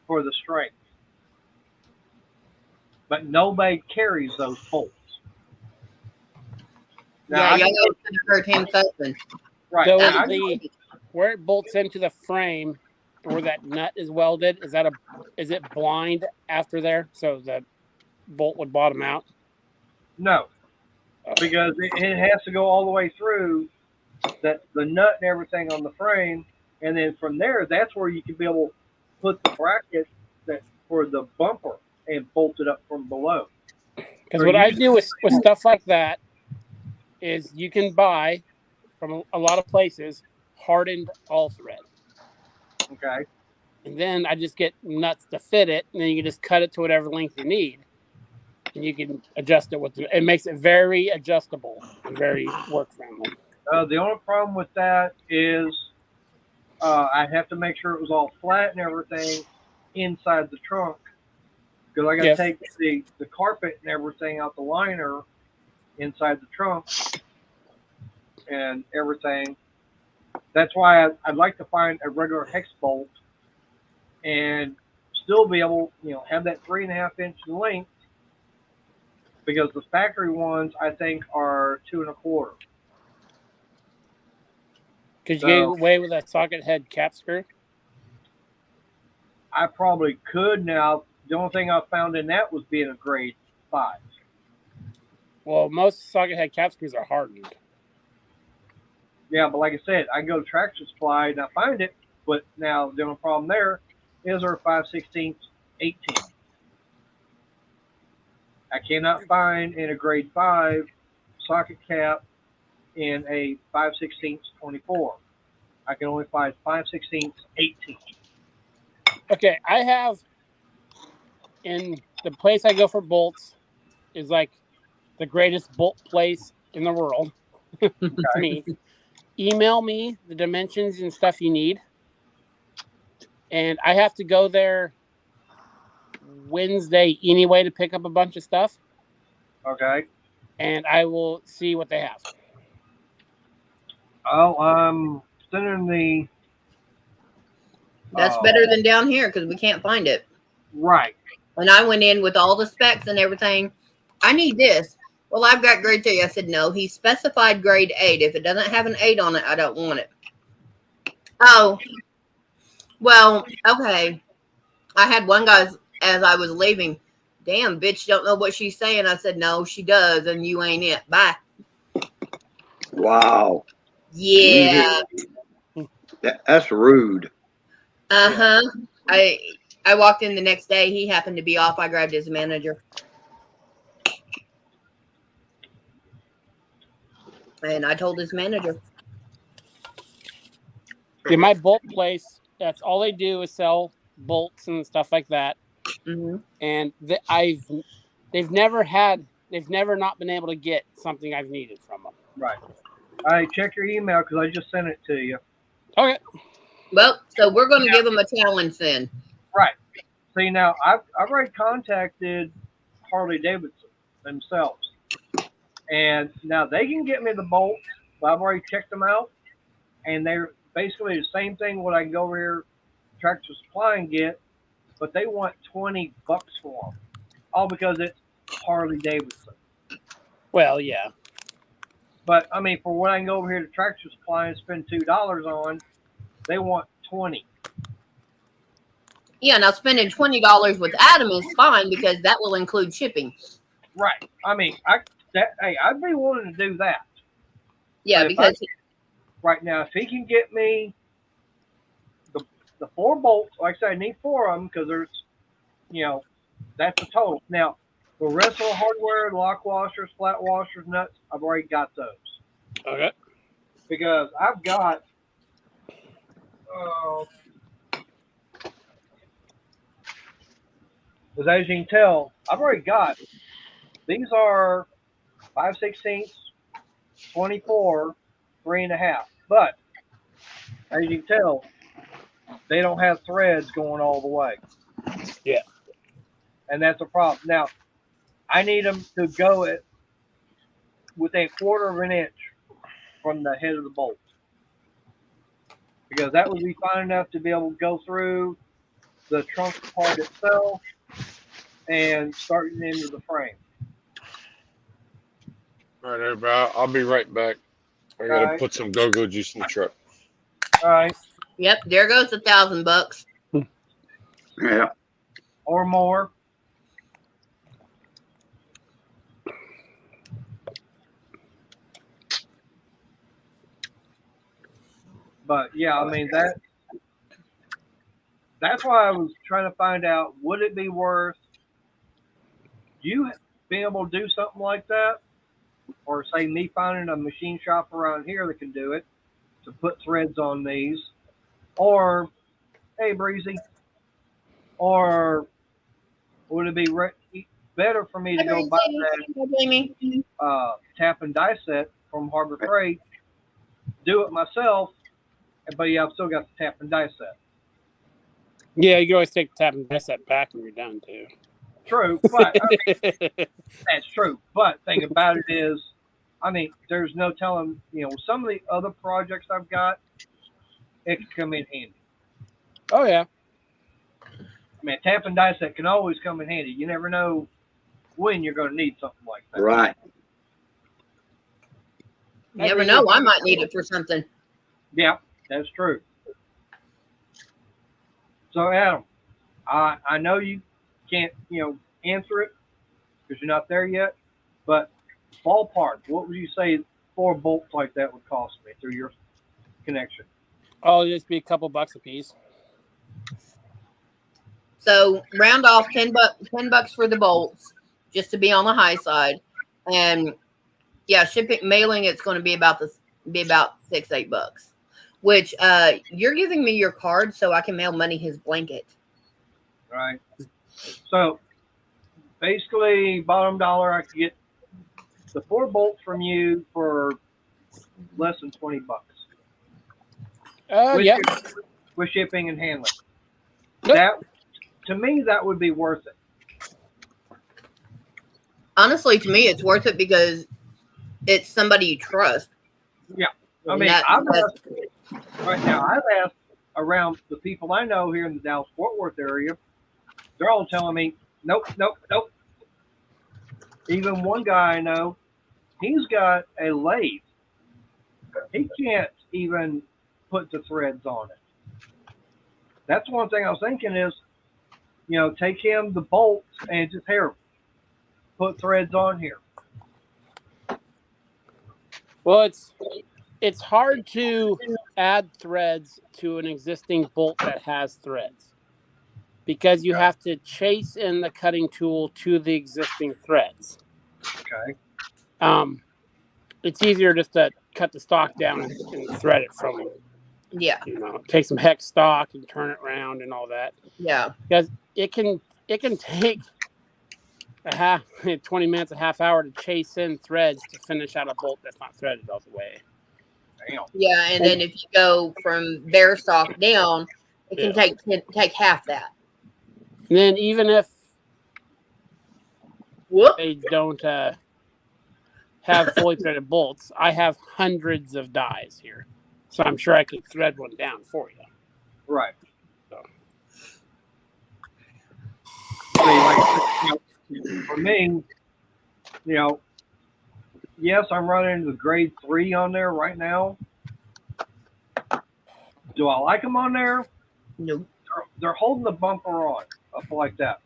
A: for the strength. But nobody carries those bolts.
F: Yeah,
A: I
F: y'all
A: can
F: know it's gonna hurt him something.
A: right.
E: So
A: Now,
E: is where it bolts into the frame, where that nut is welded, is it blind after there, so the bolt would bottom out?
A: no, because it has to go all the way through the nut and everything on the frame, and then from there, that's where you can be able to put the bracket that for the bumper and bolt it up from below.
E: Because
A: Or
E: what
A: you
E: I
A: can-
E: do with stuff like that is you can buy from a lot of places hardened all thread,
A: Okay.
E: and then I just get nuts to fit it, and then you can just cut it to whatever length you need, and you can adjust it it makes it very adjustable and very work friendly.
A: The only problem with that is I have to make sure it was all flat and everything inside the trunk because I got to
E: Yes.
A: take the carpet and everything out the liner inside the trunk and everything. That's why I'd like to find a regular hex bolt and still be able, have that 3.5 inch length because the factory ones I think are 2.25.
E: Could you get
A: So
E: away with a socket head cap screw?
A: I probably could now. The only thing I found in that was being a grade 5.
E: Well, most socket head cap screws are hardened.
A: Yeah, but like I said, I go to Tractor Supply and I find it, but now the only problem there is our 5/16 18. I cannot find in a grade 5 socket cap in a 5/16 24. I can only find 5/16 18.
E: Okay, I have in the place I go for bolts is like the greatest bolt place in the world to me. Email me the dimensions and stuff you need, and I have to go there Wednesday anyway to pick up a bunch of stuff,
A: Okay.
E: and I will see what they have.
A: Oh, I'm sending the
F: That's better than down here because we can't find it.
A: right.
F: When I went in with all the specs and everything, I need this. Well, I've got grade 3. I said, no, he specified grade 8. If it doesn't have an 8 on it, I don't want it. Oh, well, okay. I had one guy as I was leaving, damn, bitch, don't know what she's saying. I said, no, she does, and you ain't it. Bye.
B: Wow.
F: Yeah.
B: That's rude.
F: Uh-huh. I walked in the next day. He happened to be off. I grabbed his manager. And I told his manager.
E: Yeah, my bolt place, that's all they do is sell bolts and stuff like that.
F: Mm-hmm.
E: And they've never not been able to get something I've needed from them.
A: Right. All right, check your email because I just sent it to you.
E: Okay.
F: Well, so we're going to give him a challenge then.
A: Right. See, now I've already contacted Harley Davidson themselves, and now they can get me the bolts. I've already checked them out, and they're basically the same thing what I can go over here, Tractor Supply and get, but they want $20 for them, all because it's Harley Davidson.
E: Well, yeah.
A: But I mean, for what I can go over here to Tractor Supply and spend $2 on, they want 20.
F: Yeah, now spending $20 with Adam is fine because that will include shipping.
A: Right. I mean, I'd be willing to do that.
F: Yeah, because
A: right now, if he can get me the 4 bolts, like I said, I need 4 of them because there's, that's the total. Now, the rest of the hardware, lock washers, flat washers, nuts, I've already got those.
E: Okay.
A: Because I've got, as you can tell, I've already got, these are 5/16, 24, 3.5. But, as you can tell, they don't have threads going all the way.
E: Yeah.
A: And that's a problem. Now, I need them to go with a 1/4 inch from the head of the bolt. Because that would be fine enough to be able to go through the trunk part itself and starting into the frame.
D: All right, everybody. I'll be right back. I gotta
A: Alright.
D: put some go-go juice in the truck.
A: All right.
F: Yep, there goes $1,000.
B: Yeah.
A: Or more. But yeah, I mean that's why I was trying to find out, would it be worth you being able to do something like that? Or say me finding a machine shop around here that can do it to put threads on these. Or hey Breezy. Or would it be better for me to go buy
F: Jamie.
A: that tap and die set from Harbor Freight, do it myself, but yeah, I've still got the tap and die set.
E: Yeah, you can always take the tap and dice that back when you're done too.
A: True, but I mean, that's true. But thing about it is, I mean, there's no telling. Some of the other projects I've got, it can come in handy.
E: Oh yeah.
A: I mean, tap and die set can always come in handy. You never know when you're going to need something like that.
B: Right.
F: You never know. I might need it for something.
A: Yeah, that's true. So Adam, I know you can't answer it because you're not there yet, but ballpark, what would you say 4 bolts like that would cost me through your connection?
E: Oh, it'll just be a couple bucks a piece.
F: So round off $10 for the bolts, just to be on the high side, and yeah, shipping mailing it's going to be about $6-8. Which you're giving me your card so I can mail Money his blanket.
A: Right. So basically, bottom dollar, I could get the 4 bolts from you for less than $20.
E: Yeah.
A: With shipping and handling.
E: Yep.
A: That, to me, that would be worth it.
F: Honestly, to me, it's worth it because it's somebody you trust.
A: Yeah. I mean, I've asked around the people I know here in the Dallas-Fort Worth area. They're all telling me, nope, nope, nope. Even one guy I know, he's got a lathe. He can't even put the threads on it. That's one thing I was thinking is, take him the bolts and just put threads on here.
E: Well, it's hard to add threads to an existing bolt that has threads because you have to chase in the cutting tool to the existing threads.
A: Okay.
E: It's easier just to cut the stock down and thread it from.
F: Yeah.
E: Take some hex stock and turn it around and all that.
F: Yeah.
E: Because it can take 20 minutes, a half hour to chase in threads to finish out a bolt that's not threaded all the way.
A: Damn.
F: Yeah, and then if you go from bare stock down, it can take half that.
E: And then even if they don't have fully threaded bolts, I have hundreds of dies here. So I'm sure I could thread one down for you.
A: Right.
E: So.
A: For me, yes, I'm running the grade 3 on there right now. Do I like them on there?
F: No.
A: They're holding the bumper on up like that.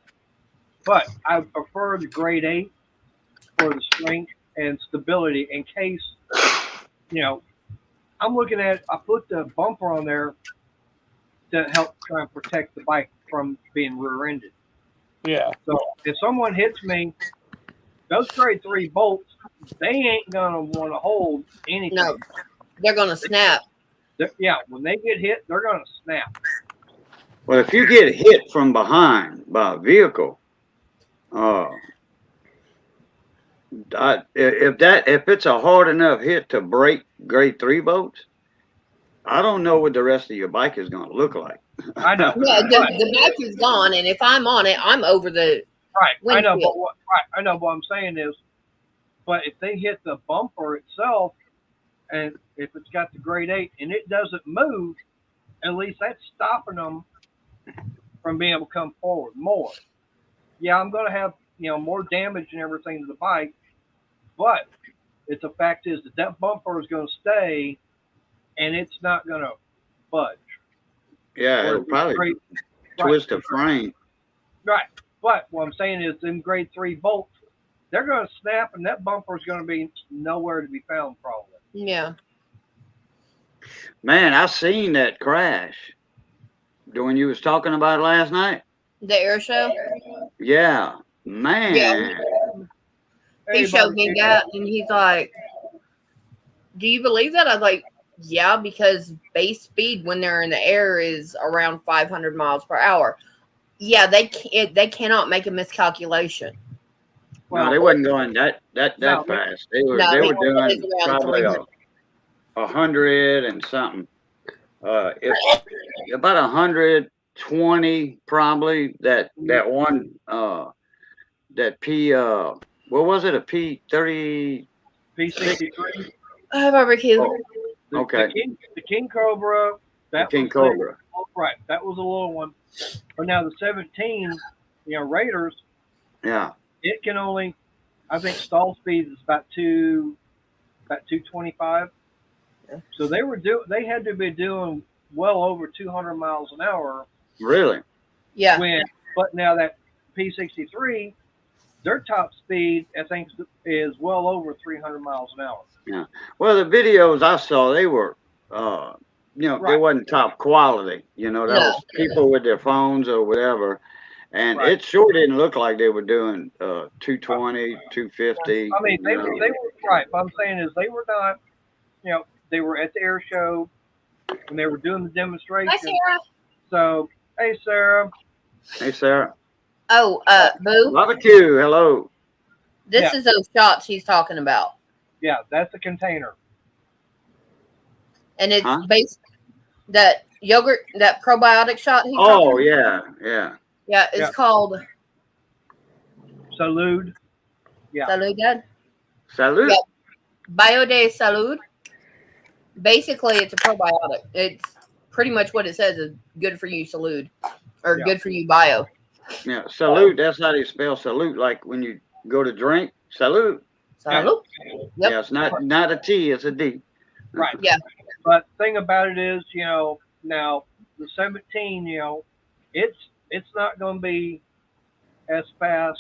A: But I prefer the grade 8 for the strength and stability in case, I'm looking at, I put the bumper on there to help try and protect the bike from being rear-ended.
E: Yeah.
A: So if someone hits me, those grade 3 bolts, they ain't gonna want to hold anything.
F: No, they're gonna snap.
A: When they get hit, they're gonna snap.
B: Well, if you get hit from behind by a vehicle, if it's a hard enough hit to break grade 3 bolts, I don't know what the rest of your bike is going to look like.
A: I know.
F: Yeah, the bike is gone, and if I'm on it, I'm over the
A: right. I know, but what I'm saying is, but if they hit the bumper itself, and if it's got the grade 8 and it doesn't move, at least that's stopping them from being able to come forward more. Yeah, I'm going to have more damage and everything to the bike, but It's the fact is that bumper is going to stay, and it's not going to budge.
B: Yeah, it'll probably twist the frame.
A: Right. But what I'm saying is, them grade 3 bolts, they're going to snap, and that bumper is going to be nowhere to be found, probably.
F: Yeah.
B: Man, I seen that crash when you was talking about it last night.
F: The air show.
B: Yeah, man.
F: Yeah. He showed me that, and he's like, "Do you believe that?" I was like, "Yeah, because base speed when they're in the air is around 500 miles per hour. Yeah, they cannot make a miscalculation.
B: Well, no, they wasn't going that fast. They were doing probably 100 and something. About 120 probably. That one that what was it, a P30
A: P63?
F: Barbecue.
B: Oh, okay.
A: The King Cobra.
B: Cobra.
A: Right, that was a little one. But now the 17, Raiders.
B: Yeah.
A: It can only, I think, stall speed is about 225. Yeah. So they had to be doing well over 200 miles an hour.
B: Really?
F: Yeah.
A: But now that P63, their top speed, I think, is well over 300 miles an hour.
B: Yeah. Well, the videos I saw, they were, they wasn't top quality. That was people with their phones or whatever. And it sure didn't look like they were doing 220, 250.
A: I mean, they were right. What I'm saying is they were not, they were at the air show when they were doing the demonstration.
F: Hi, Sarah.
A: So, hey, Sarah.
B: Hey, Sarah.
F: Oh, Boo.
B: Barbecue. Hello.
F: This is those shots he's talking about.
A: Yeah, that's a container.
F: And it's based that yogurt, that probiotic shot.
B: Yeah.
F: Yeah, it's called
A: Salud. Yeah.
F: Salud, Dad.
B: Salud.
F: Yeah. Bio de Salud. Basically, it's a probiotic. It's pretty much what it says is good for you, Salud, or good for you, bio.
B: Yeah, Salud. That's how they spell salute. Like when you go to drink, Salud.
F: Salud. Yep.
B: Yeah, it's not a T, it's a D.
A: Right.
F: Yeah.
A: But the thing about it is, now the 17, it's not going to be as fast.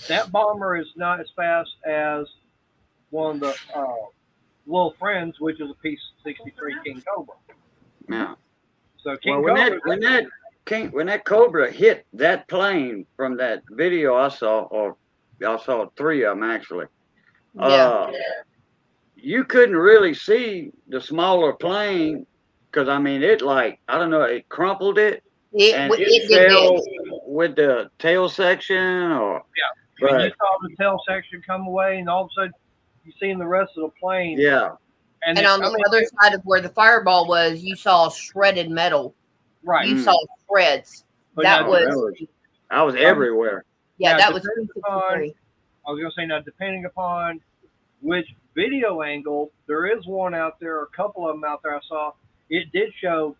A: That bomber is not as fast as one of the little friends, which is a P-63 King Cobra.
B: Yeah.
A: So King
B: Cobra. When that Cobra hit that plane from that video I saw 3 of them actually.
F: Yeah.
B: You couldn't really see the smaller plane because it crumpled it. It fell with the tail section, or
A: you saw the tail section come away, and all of a sudden you seen the rest of the plane.
B: Yeah,
F: and on the other side of where the fireball was, you saw shredded metal.
A: Right,
F: you saw shreds. I
B: was everywhere.
F: Yeah, that was.
A: I was going to say, now depending upon which video angle, there is one out there, a couple of them out there I saw. It did show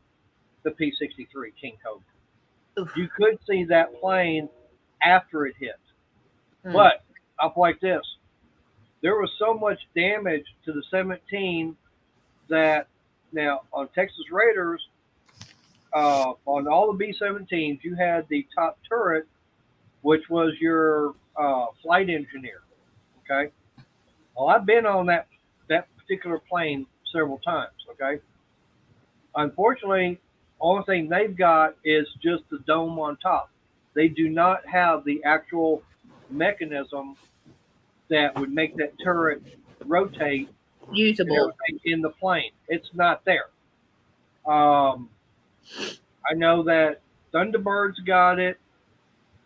A: the P-63 King Cobra. Oof. You could see that plane after it hit. But up like this, there was so much damage to the 17 that now on Texas Raiders, on all the B-17s, you had the top turret, which was your flight engineer. Okay. Well, I've been on that particular plane several times. Okay. Unfortunately, only thing they've got is just the dome on top. They do not have the actual mechanism that would make that turret rotate
F: usable
A: in the plane. It's not there. I know that Thunderbirds got it.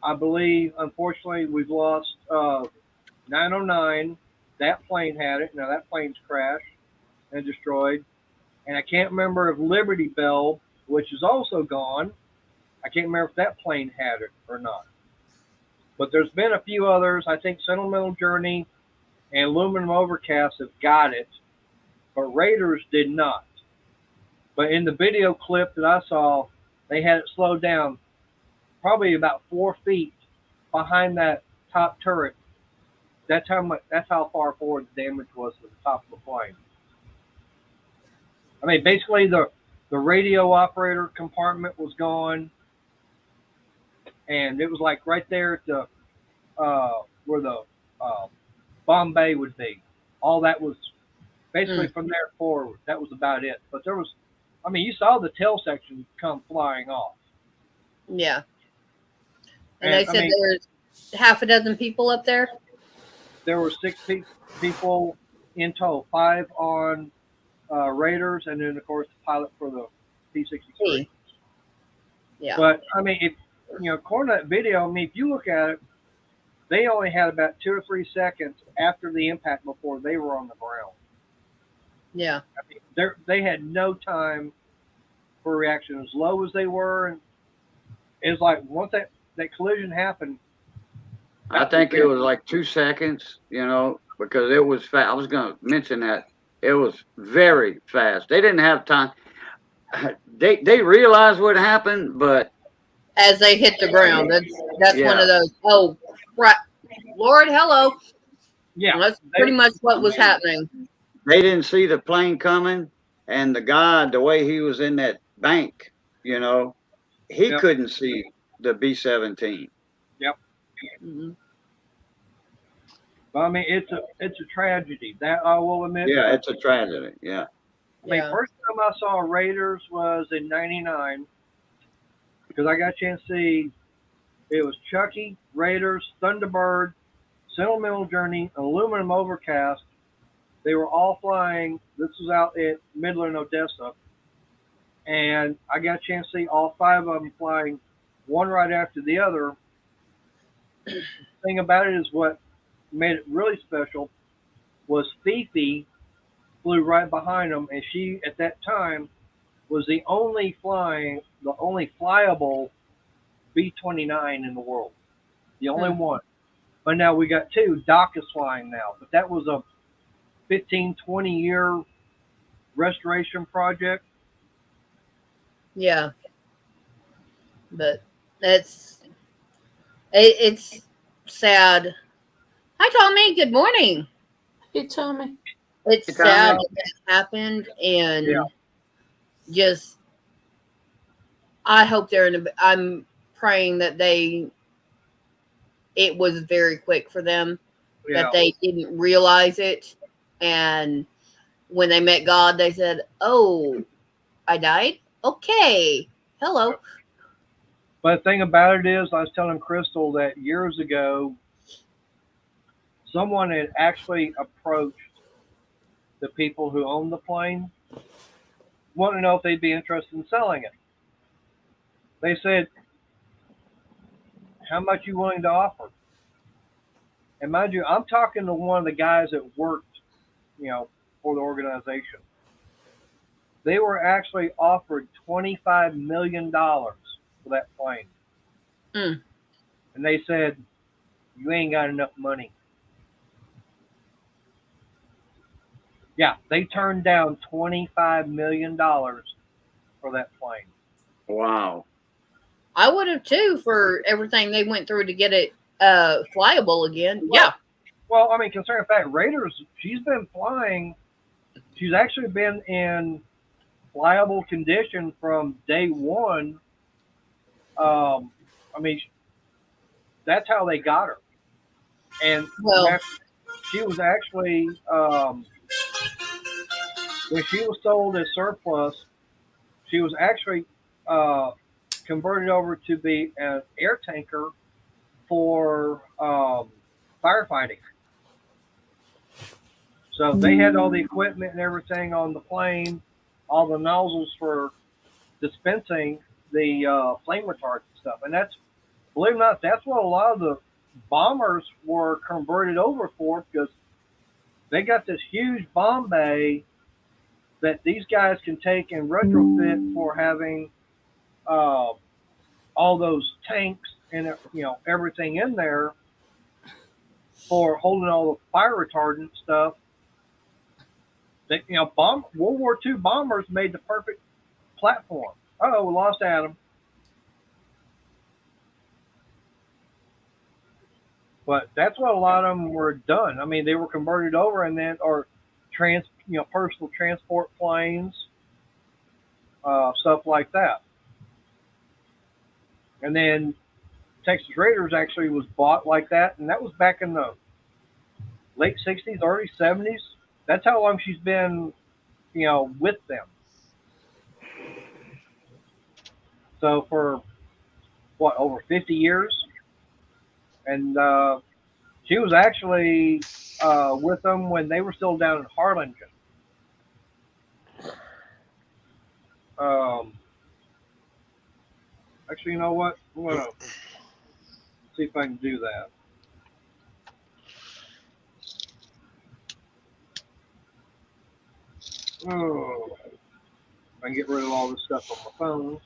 A: I believe, unfortunately, we've lost 909. That plane had it. Now that plane's crashed and destroyed. And I can't remember if Liberty Bell, which is also gone, I can't remember if that plane had it or not. But there's been a few others. I think Sentimental Journey and Aluminum Overcast have got it, but Raiders did not. But in the video clip that I saw, they had it slowed down probably about 4 feet behind that top turret That's how far forward the damage was to the top of the plane. I mean, basically the radio operator compartment was gone, and it was like right there at the where the bomb bay would be. All that was basically from there forward. That was about it. But there was, I mean, you saw the tail section come flying off.
F: Yeah. And they said there's half a dozen people up there?
A: There were 6 people in total, 5 on Raiders, and then, of course, the pilot for the P-63.
F: Yeah.
A: But, I mean, if according to that video, I mean, if you look at it, they only had about 2 or 3 seconds after the impact before they were on the ground.
F: Yeah.
A: I mean, they had no time for reaction. As low as they were, and it was like once that collision happened.
B: I think it was like 2 seconds, because it was fast. I was going to mention that. It was very fast. They didn't have time. They realized what happened, but
F: as they hit the ground, that's one of those. Oh, right, Lord, hello.
A: Yeah,
F: that's pretty much what was happening.
B: They didn't see the plane coming, and the guy, the way he was in that bank, he couldn't see the B-17.
A: Yep.
F: Mm-hmm.
A: But I mean, it's a tragedy. That I will admit.
B: Yeah, it's a tragedy. Yeah.
A: I mean, first time I saw Raiders was in '99 because I got a chance to see. It was Chucky, Raiders, Thunderbird, Sentimental Journey, Aluminum Overcast. They were all flying. This was out at Midland, Odessa, and I got a chance to see all 5 of them flying, one right after the other. The thing about it is what made it really special was Fifi flew right behind them, and she at that time was the only flyable B-29 in the world, the only one. But now we got 2. Doc is flying now, but that was a 15-20 year restoration project.
F: Yeah, but it's sad. Hi, Tommy. Good morning.
C: Hey, Tommy.
F: It's sad that happened, and just I hope I'm praying that it was very quick for them, that they didn't realize it, and when they met God, they said, "Oh, I died? Okay. Hello."
A: But the thing about it is, I was telling Crystal that years ago, someone had actually approached the people who owned the plane, wanting to know if they'd be interested in selling it. They said, "How much you willing to offer?" And mind you, I'm talking to one of the guys that worked, for the organization. They were actually offered $25 million for that plane. And they said, "You ain't got enough money." Yeah, they turned down $25 million for that plane.
B: Wow.
F: I would have too, for everything they went through to get it flyable again.
A: Well, I mean, considering the fact, Raiders, she's been flying. She's actually been in flyable condition from day one. I mean, that's how they got her. And she was actually, when she was sold as surplus, she was actually converted over to be an air tanker for firefighting. So they had all the equipment and everything on the plane, all the nozzles for dispensing the flame retardant stuff. And that's, believe it or not, that's what a lot of the bombers were converted over for, because they got this huge bomb bay that these guys can take and retrofit for having all those tanks and everything in there for holding all the fire retardant stuff. That World War II bombers made the perfect platform. Oh, we lost Adam. But that's what a lot of them were done. I mean, they were converted over and then, or personal transport planes, stuff like that. And then Texas Raiders actually was bought like that, and that was back in the late 60s, early 70s. That's how long she's been, with them. So for, over 50 years? And she was actually with them when they were still down in Harlingen. Actually, you know what? I'm going to see if I can do that. Oh, I can get rid of all this stuff on my phone.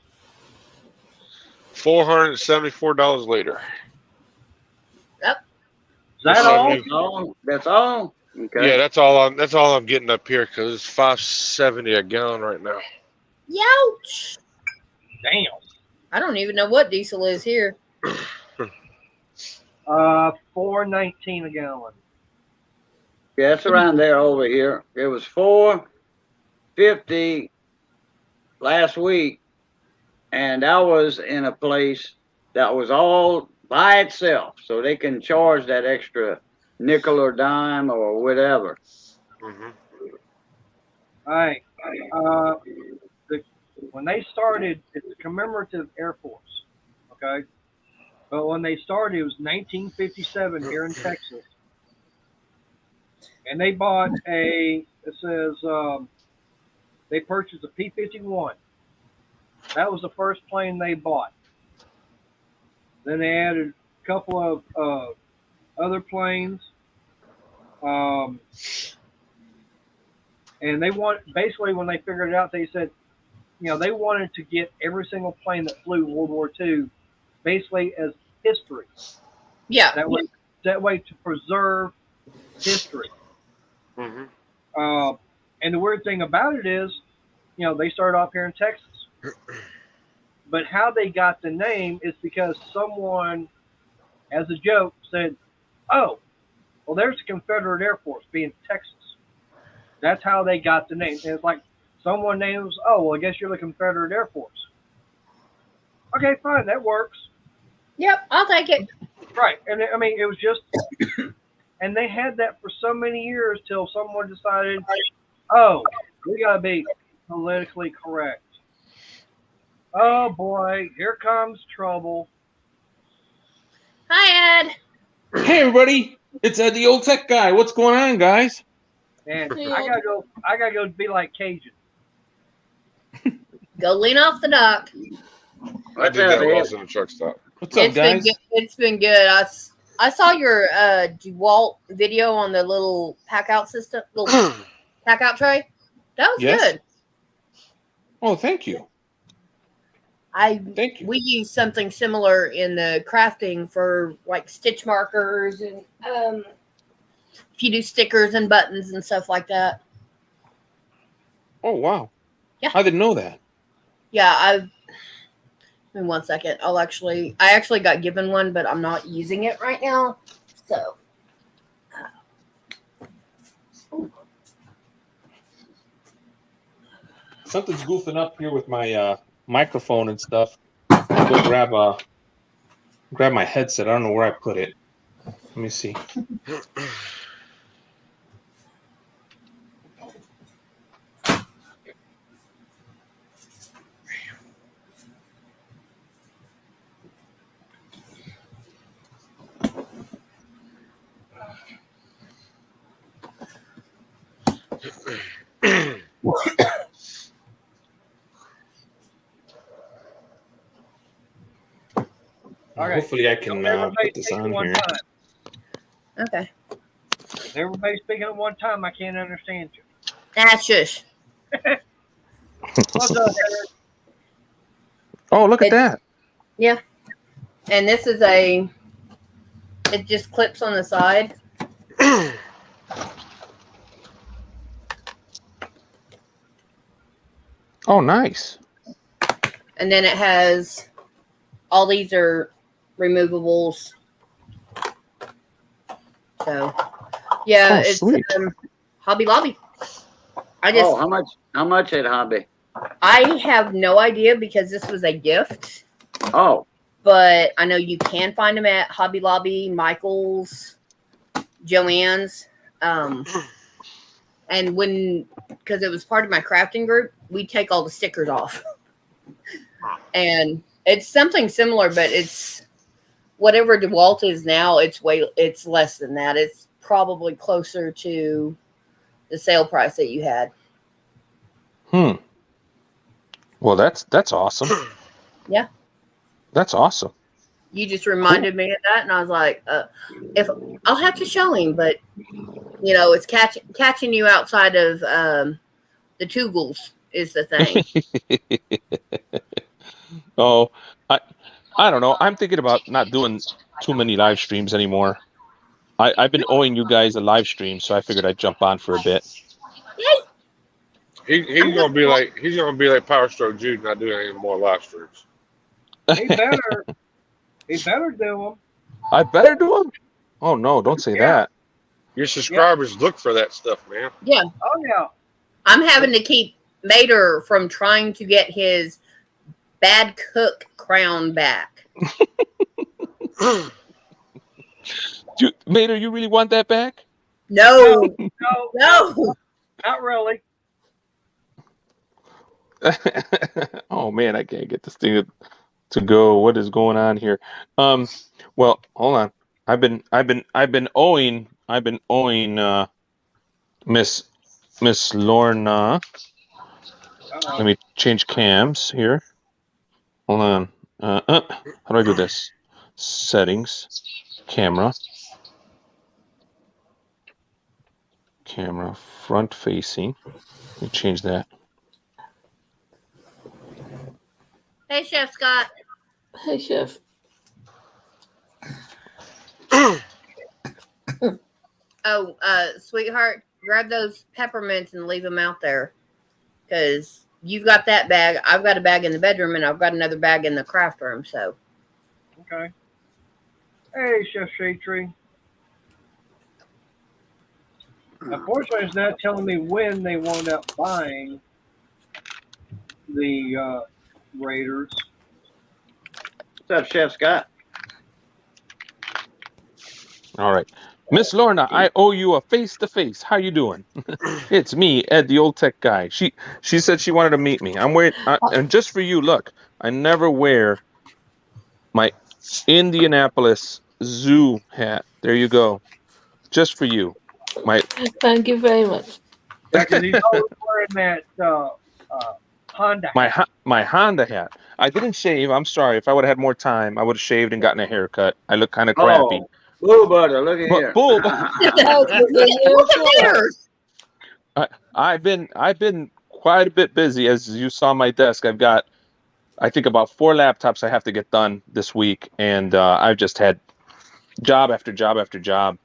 D: $474 later.
F: Yep.
A: Is that all?
B: That's all. Okay.
D: Yeah, that's all I'm getting up here because it's $5.70 a gallon right now.
F: Youch.
A: Damn.
F: I don't even know what diesel is here.
A: $4.19 a gallon.
B: Yeah, it's around there over here. It was $4.50 last week, and I was in a place that was all by itself, so they can charge that extra nickel or dime or whatever.
D: Mm-hmm.
A: All right. When they started, it's a commemorative Air Force. Okay. But when they started, it was 1957 here in Texas. And they bought it says, they purchased a P-51. That was the first plane they bought. Then they added a couple of other planes. And they basically, when they figured it out, they said, they wanted to get every single plane that flew World War II basically as history.
F: Yeah.
A: That way to preserve history.
D: Mm-hmm.
A: And the weird thing about it is, they started off here in Texas. But how they got the name is because someone, as a joke, said, oh, well, there's the Confederate Air Force being Texas. That's how they got the name. And it's like someone names, oh, well, I guess you're the Confederate Air Force. Okay, fine, that works.
F: Yep, I'll take it.
A: Right. And I mean, it was just, and they had that for so many years till someone decided, oh, we got to be politically correct. Oh, boy, here comes trouble.
F: Hi, Ed.
G: Hey, everybody. It's the old tech guy. What's going on, guys?
A: And I gotta go be like Cajun.
F: Go lean off the dock.
D: I did that while I was in the truck stop.
G: What's up, guys?
F: It's been good. I saw your DeWalt video on the little pack out system, little pack out tray. That was good.
G: Oh, thank you. Thank you.
F: We use something similar in the crafting for like stitch markers and if you do stickers and buttons and stuff like that.
G: Oh, wow.
F: Yeah.
G: I didn't know that.
F: Yeah, in 1 second. I actually got given one, but I'm not using it right now. So
G: Something's goofing up here with my microphone and stuff. I'll go grab my headset. I don't know where I put it. Let me see.
A: All right.
G: Hopefully I can put this on here.
F: okay.
A: If everybody's speaking at one time, I can't understand you.
F: Shush.
A: What's up, Eric?
G: Oh, look at that.
F: Yeah. And this is it just clips on the side.
G: Oh, nice.
F: And then it has all these are removables. So yeah,
G: Oh,
F: it's
G: sweet.
F: Hobby Lobby.
B: How much at Hobby?
F: I have no idea because this was a gift.
B: Oh,
F: But I know you can find them at Hobby Lobby, Michael's, Joann's. And because it was part of my crafting group, we take all the stickers off. And it's something similar, but it's whatever DeWalt is now, it's less than that. It's probably closer to the sale price that you had.
G: Well, that's awesome.
F: Yeah.
G: That's awesome.
F: You just reminded me of that, and I was like, if I'll have to show him, but it's catching you outside of the Toogles is the thing.
G: Oh, I don't know. I'm thinking about not doing too many live streams anymore. I've been owing you guys a live stream, so I figured I'd jump on for a bit.
D: He's gonna be like Power Stroke Jude, not doing any more live streams.
A: He better do them.
G: I better do them? Oh no, don't say that.
D: Your subscribers look for that stuff, man.
F: Yeah.
A: Oh yeah.
F: I'm having to keep Mater from trying to get his bad cook crown back.
G: Mater, you really want that back?
F: No.
A: No. Not really.
G: Oh man, I can't get this thing to go. What is going on here? Well, hold on. I've been owing Miss Lorna. Let me change cams here. Hold on. How do I do this? Settings, camera front facing. Let me change that.
F: Hey, Chef Scott.
C: Hey, Chef.
F: Oh, sweetheart, grab those peppermints and leave them out there. Because you've got that bag. I've got a bag in the bedroom, and I've got another bag in the craft room, so.
A: Okay. Hey, Chef Shade Tree. Unfortunately, it's not telling me when they wound up buying the Raiders.
B: what's up, Chef Scott?
G: All right. Miss Lorna, I owe you a face-to-face. How you doing? It's me, Ed, the old tech guy. She said she wanted to meet me. I'm wearing, and just for you, look, I never wear my Indianapolis Zoo hat. There you go. Just for you.
C: Thank you very much.
A: Because he's always wearing that Honda.
G: My Honda hat. I didn't shave. I'm sorry. If I would have had more time, I would have shaved and gotten a haircut. I look kind of crappy.
B: Oh, Bull Butter, look at here.
G: Bull. I've been quite a bit busy, as you saw my desk. I've got, I think, about 4 laptops I have to get done this week, and I've just had job after job after job,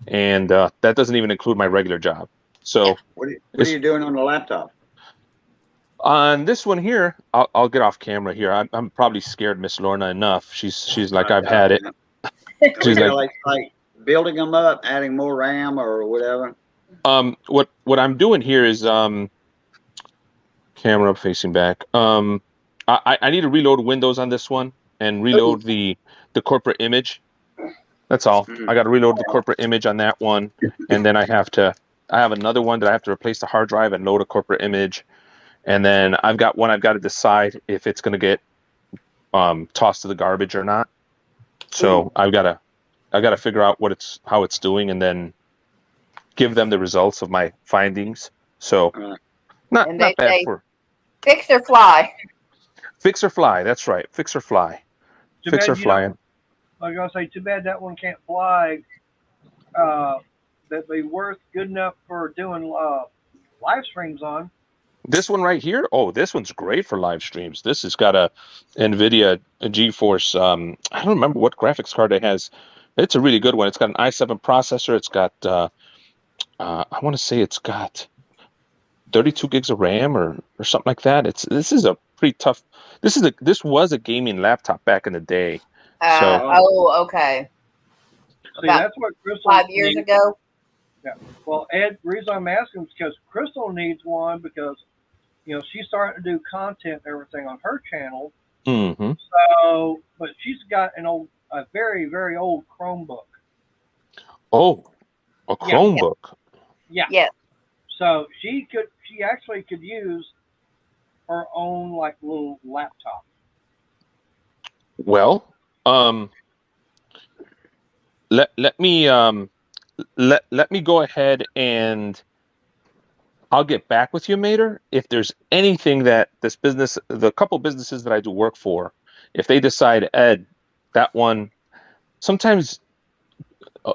G: and that doesn't even include my regular job. So
B: What are you doing on the laptop?
G: on this one here, I'll get off camera here. I'm probably scared Miss Lorna enough. She's like, I've had it. She's
B: like building them up, adding more RAM or whatever.
G: What I'm doing here is camera facing back. I need to reload Windows on this one and reload the corporate image. That's all. I got to reload the corporate image on that one, and then I have another one that I have to replace the hard drive and load a corporate image, and then I've got to decide if it's going to get tossed to the garbage or not. So I got to figure out how it's doing, and then give them the results of my findings. So not bad for
F: fix or fly.
G: Fix or fly. That's right. Fix or fly. Fix or fly.
A: I was gonna say, too bad that one can't fly. That'd be worth good enough for doing live streams on.
G: This one right here. Oh, this one's great for live streams. This has got a NVIDIA GeForce. I don't remember what graphics card it has. It's a really good one. It's got an i7 processor. It's got I want to say it's got 32 gigs of RAM or something like that. This is a pretty tough. This was a gaming laptop back in the day.
F: Okay.
A: See,
F: About
A: that's what Crystal
F: 5 years
A: needs.
F: ago.
A: Yeah. Well, Ed, the reason I'm asking is because Crystal needs one because, she's starting to do content and everything on her channel.
G: Mm-hmm.
A: So, but she's got a very, very old Chromebook.
G: Oh, a
A: Yeah.
G: Chromebook.
A: Yeah.
F: Yes.
A: So she actually could use her own like little laptop.
G: Well, let me let me go ahead and I'll get back with you, Mater. If there's anything that this business, the couple businesses that I do work for, if they decide, Ed, that one, sometimes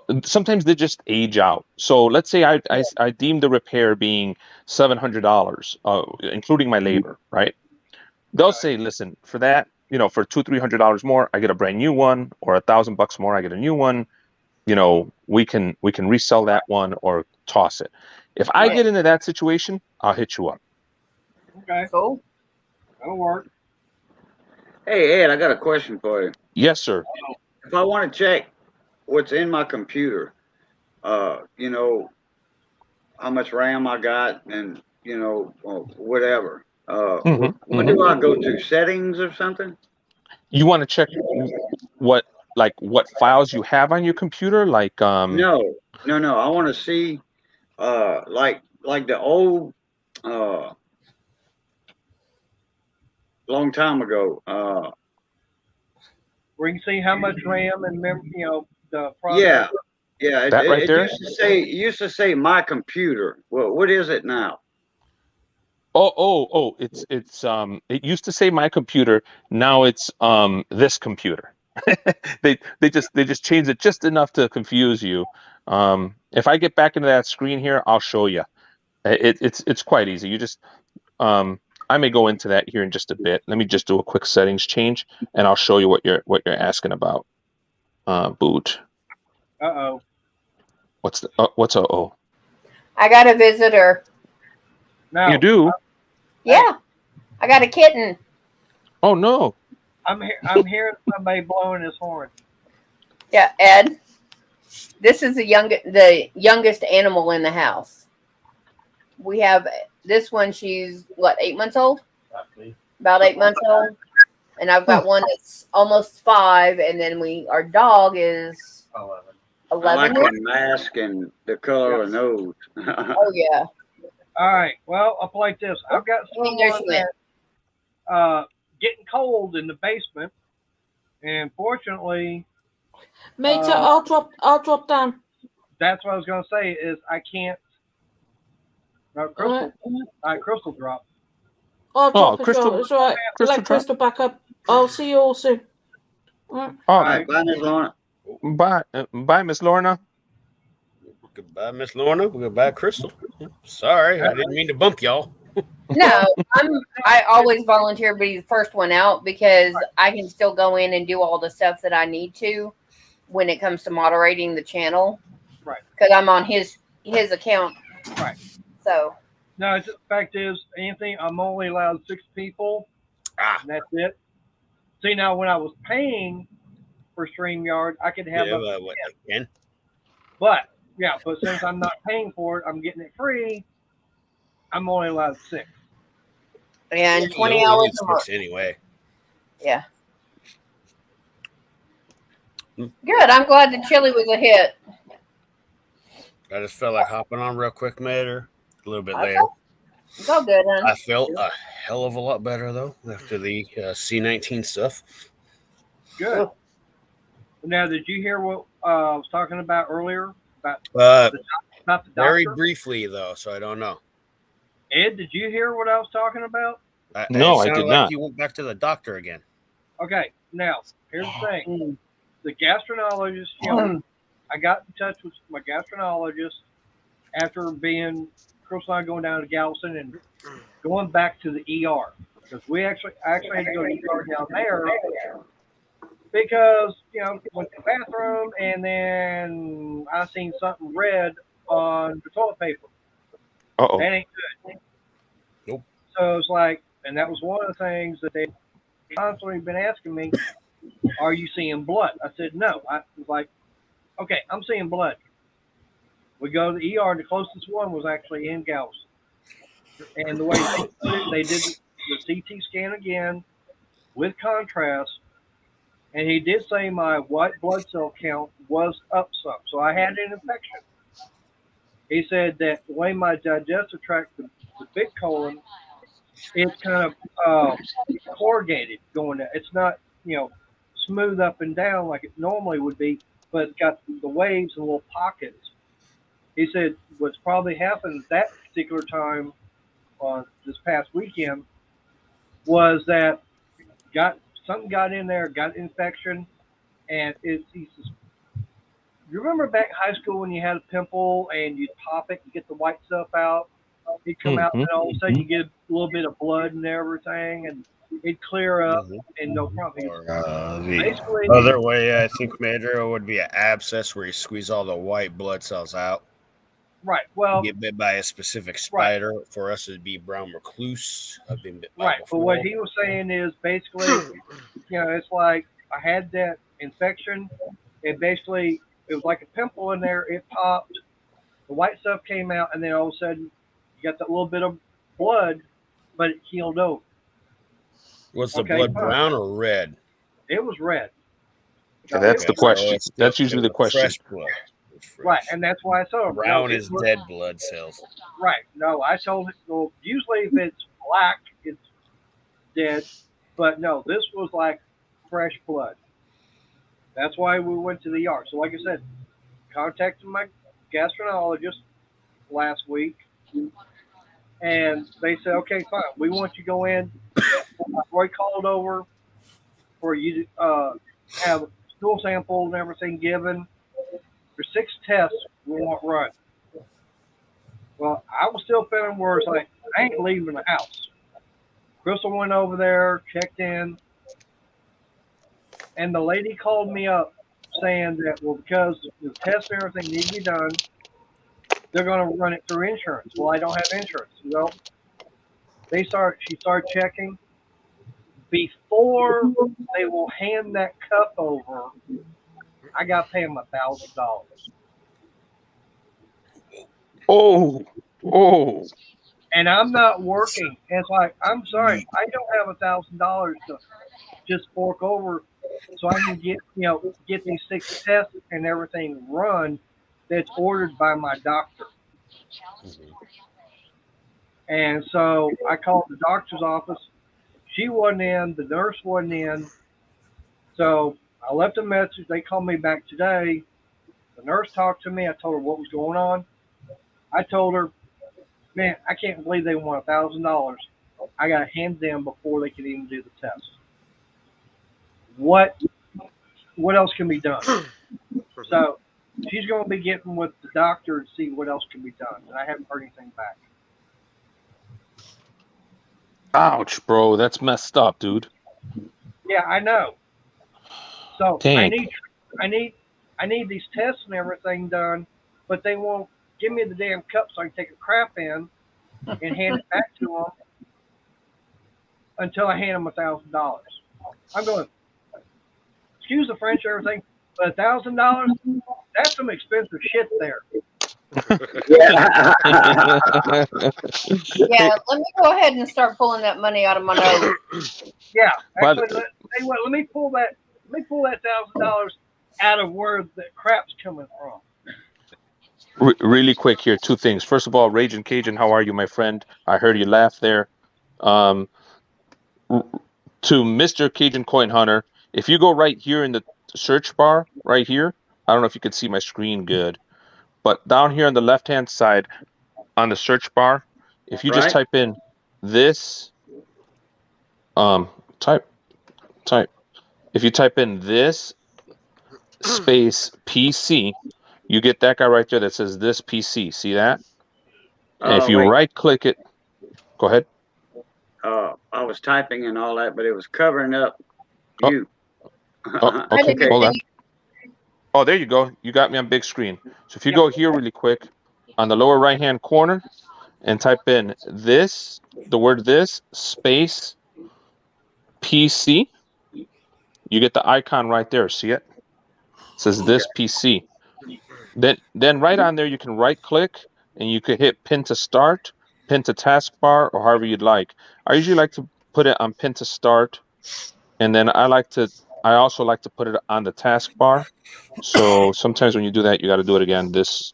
G: they just age out. So let's say I deem the repair being $700, including my labor, right? They'll say, listen, for that, for $200-300 more, I get a brand new one, or $1,000 more, I get a new one. We can resell that one or toss it. If I
F: Right.
G: get into that situation, I'll hit you up.
A: Okay,
F: Cool.
A: that'll work.
B: Hey, Ed, I got a question for you.
G: Yes, sir.
B: If I want to check what's in my computer, how much RAM I got and, whatever. What do I go to? Settings or something?
G: You want to check what files you have on your computer, like
B: No. I want to see, like the old, long time ago.
A: Where you can see how much RAM and the processor.
B: Yeah. Yeah.
G: That right there?
B: It used to say my computer. Well, what is it now?
G: Oh, it's it used to say my computer, now it's this computer. They just changed it just enough to confuse you. If I get back into that screen here, I'll show you. It's quite easy. You just I may go into that here in just a bit. Let me just do a quick settings change, and I'll show you what you're asking about. Boot.
A: Uh-oh.
G: What's uh-oh?
F: I got a visitor.
A: Now,
G: You do?
F: Yeah. I got a kitten.
G: Oh no.
A: I'm hearing somebody blowing his horn.
F: Yeah, Ed. This is the youngest animal in the house. We have this one. She's what, 8 months old? About 8 months old. And I've got one that's almost 5, and then our dog is 11.
B: I like the mask and the color of nose.
F: Oh yeah.
A: All right. Well, I'll play this. I've got
F: Oh, there
A: someone
F: she went.
A: getting cold in the basement, and fortunately,
C: Mater, I'll drop down.
A: that's what I was going to say. Is I can't. No, Crystal dropped.
C: I'll drop as
G: Crystal-
C: well. It's all right.
G: Crystal
C: Let Crystal back up. I'll see you all soon.
B: All right, bye, Miss Lorna.
G: Bye, Miss Lorna.
H: Goodbye, Miss Lorna. Goodbye, Crystal. Sorry, I didn't mean to bump y'all.
F: No, I always volunteer to be the first one out because I can still go in and do all the stuff that I need to when it comes to moderating the channel.
A: Right.
F: Because I'm on his account.
A: Right.
F: So.
A: No, the fact is, Anthony, I'm only allowed 6 people. And that's it. See, now when I was paying for StreamYard, I could have
H: what, 10?
A: But since I'm not paying for it, I'm getting it free. I'm only allowed 6.
F: And 20 hours a month.
H: Anyway.
F: Yeah. Good. I'm glad the chili was a hit.
H: I just felt like hopping on real quick, Mater. A little bit
F: Okay.
H: later.
F: It's all good, huh?
H: I felt a hell of a lot better, though, after the C19 stuff.
A: Good. Now, did you hear what I was talking about earlier? About the doctor?
H: Very briefly, though, so I don't know.
A: Ed, did you hear what I was talking about?
G: No, I
H: sounded
G: did
H: like
G: not.
H: You went back to the doctor again.
A: Okay. Now, here's the thing. The gastroenterologist, I got in touch with my gastroenterologist after being Crystal and I going down to Galveston and going back to the ER because I actually had to go to the ER down there because went to the bathroom and then I seen something red on the toilet paper.
G: Uh-oh.
A: That ain't good.
H: Nope.
A: So it's like, and that was one of the things that they constantly been asking me, are you seeing blood? I said no. I was like, Okay, I'm seeing blood. We go to the ER. The closest one was actually in Galveston. And the way they put it, they did the CT scan again with contrast. And he did say my white blood cell count was up some. So I had an infection. He said that the way my digestive tract, the big colon, it's kind of corrugated going there. It's not, smooth up and down like it normally would be, but it's got the waves and little pockets. He said what's probably happened that particular time on this past weekend was that something got in there, got infection, and he says, you remember back in high school when you had a pimple and you'd pop it and get the white stuff out? It'd come out and all of a sudden you get a little bit of blood and everything and it'd clear up and no problem.
H: Or the
A: Basically,
H: other way, I think, Major, would be an abscess where you squeeze all the white blood cells out.
A: right. Well,
H: Get bit by a specific spider. Right. For us, it'd be brown recluse. I've been bit by
A: right.
H: before.
A: But what he was saying is basically, it's like I had that infection. And basically, it was like a pimple in there. It popped. The white stuff came out, and then all of a sudden, you got that little bit of blood, but it healed over.
H: Was the blood brown or red?
A: It was red.
G: And that's the question. That's usually the question.
H: Fresh blood.
A: Right, and that's why I told him.
H: Brown is dead blood cells.
A: Right. No, I told him, well, usually if it's black, it's dead. But no, this was like fresh blood. That's why we went to the ER. So like I said, contacted my gastroenterologist last week, and they said, okay, fine. We want you to go in. Roy called over for you to have stool samples and everything given. For 6 tests we want run. Well, I was still feeling worse. Like, I ain't leaving the house. Crystal went over there, checked in, and the lady called me up saying that, well, because the tests and everything need to be done, they're going to run it through insurance. Well, I don't have insurance. Well, she started checking. Before they will hand that cup over, I got to pay them $1,000.
G: Oh.
A: And I'm not working. And it's like, I'm sorry, I don't have $1,000 to just fork over so I can get these 6 tests and everything run that's ordered by my doctor. And so I called the doctor's office. She wasn't in. The nurse wasn't in. So I left a message. They called me back today. The nurse talked to me. I told her what was going on. I told her, man, I can't believe they want $1,000. I got to hand them before they can even do the test. What else can be done? So she's going to be getting with the doctor to see what else can be done. And I haven't heard anything back.
G: Ouch, bro. That's messed up, dude.
A: Yeah, I know. So
G: Dang.
A: I need these tests and everything done, but they won't give me the damn cup so I can take a crap in and hand it back to them until I hand them $1,000. I'm going, excuse the French and everything, but $1,000, that's some expensive shit there.
F: Yeah, let me go ahead and start pulling that money out of my nose.
A: Yeah, actually, let me pull that $1,000 out of where the crap's coming from.
G: Really quick here, 2 things. First of all, Raging Cajun, how are you, my friend? I heard you laugh there. To Mr. Cajun Coin Hunter, if you go right here in the search bar, right here, I don't know if you can see my screen good, but down here on the left-hand side on the search bar, if you just type in this, if you type in this space PC, you get that guy right there that says this PC. See that? And if you right-click it, go ahead.
B: I was typing and all that, but it was covering up you.
G: Okay, hold on. Oh, there you go. You got me on big screen. So if you go here really quick on the lower right-hand corner and type in this, the word this, space, PC, you get the icon right there. See it? It says this PC. Then right on there you can right click and you could hit pin to start, pin to taskbar, or however you'd like. I usually like to put it on pin to start, and then I also like to put it on the taskbar. So sometimes when you do that, you got to do it again. This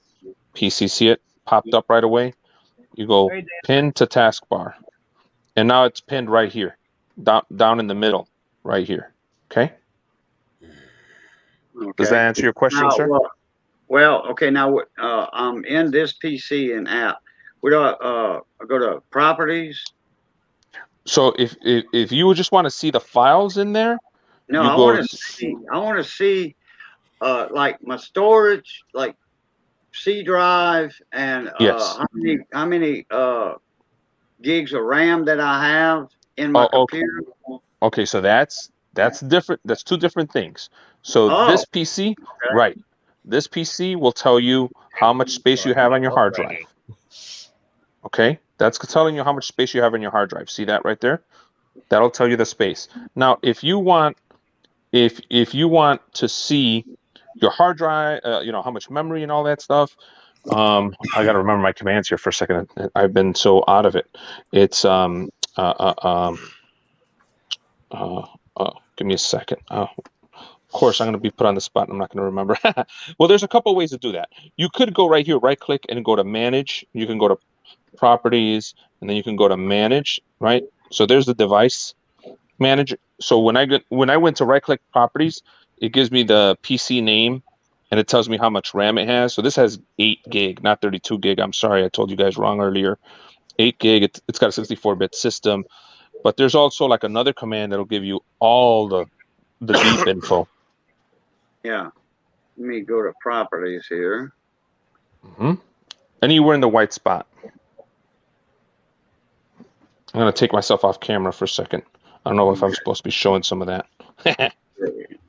G: PC, see it popped up right away. You go
A: Hey, Dan.
G: pin to taskbar, and now it's pinned right here, down in the middle, right here. Okay. Does that answer your question,
B: Now,
G: sir?
B: okay. Now, I'm in this PC and app. Where do I go to properties?
G: So if you just want to see the files in there,
B: No,
G: you
B: I
G: go.
B: want to see like my storage, like C drive, and
G: Yes.
B: how many gigs of RAM that I have in my
G: Oh, okay.
B: computer.
G: Okay, so that's different. That's two different things. So
B: Oh,
G: this PC,
B: okay.
G: right? This PC will tell you how much space you have on your hard drive. Okay, that's telling you how much space you have in your hard drive. See that right there? That'll tell you the space. Now, if you want to see your hard drive, how much memory and all that stuff. I got to remember my commands here for a second. I've been so out of it. It's give me a second. Of course, I'm going to be put on the spot. And I'm not going to remember. Well, there's a couple ways to do that. You could go right here, right click, and go to manage. You can go to properties, and then you can go to manage. Right. So there's the device manager. So when I went to right click properties, it gives me the PC name, and it tells me how much RAM it has. So this has 8 gig, not 32 gig. I'm sorry, I told you guys wrong earlier. 8 gig. It's got a 64-bit system. But there's also like another command that'll give you all the deep info.
B: Yeah. Let me go to properties here.
G: Mm-hmm. Anywhere in the white spot. I'm going to take myself off camera for a second. I don't know if I'm supposed to be showing some of that.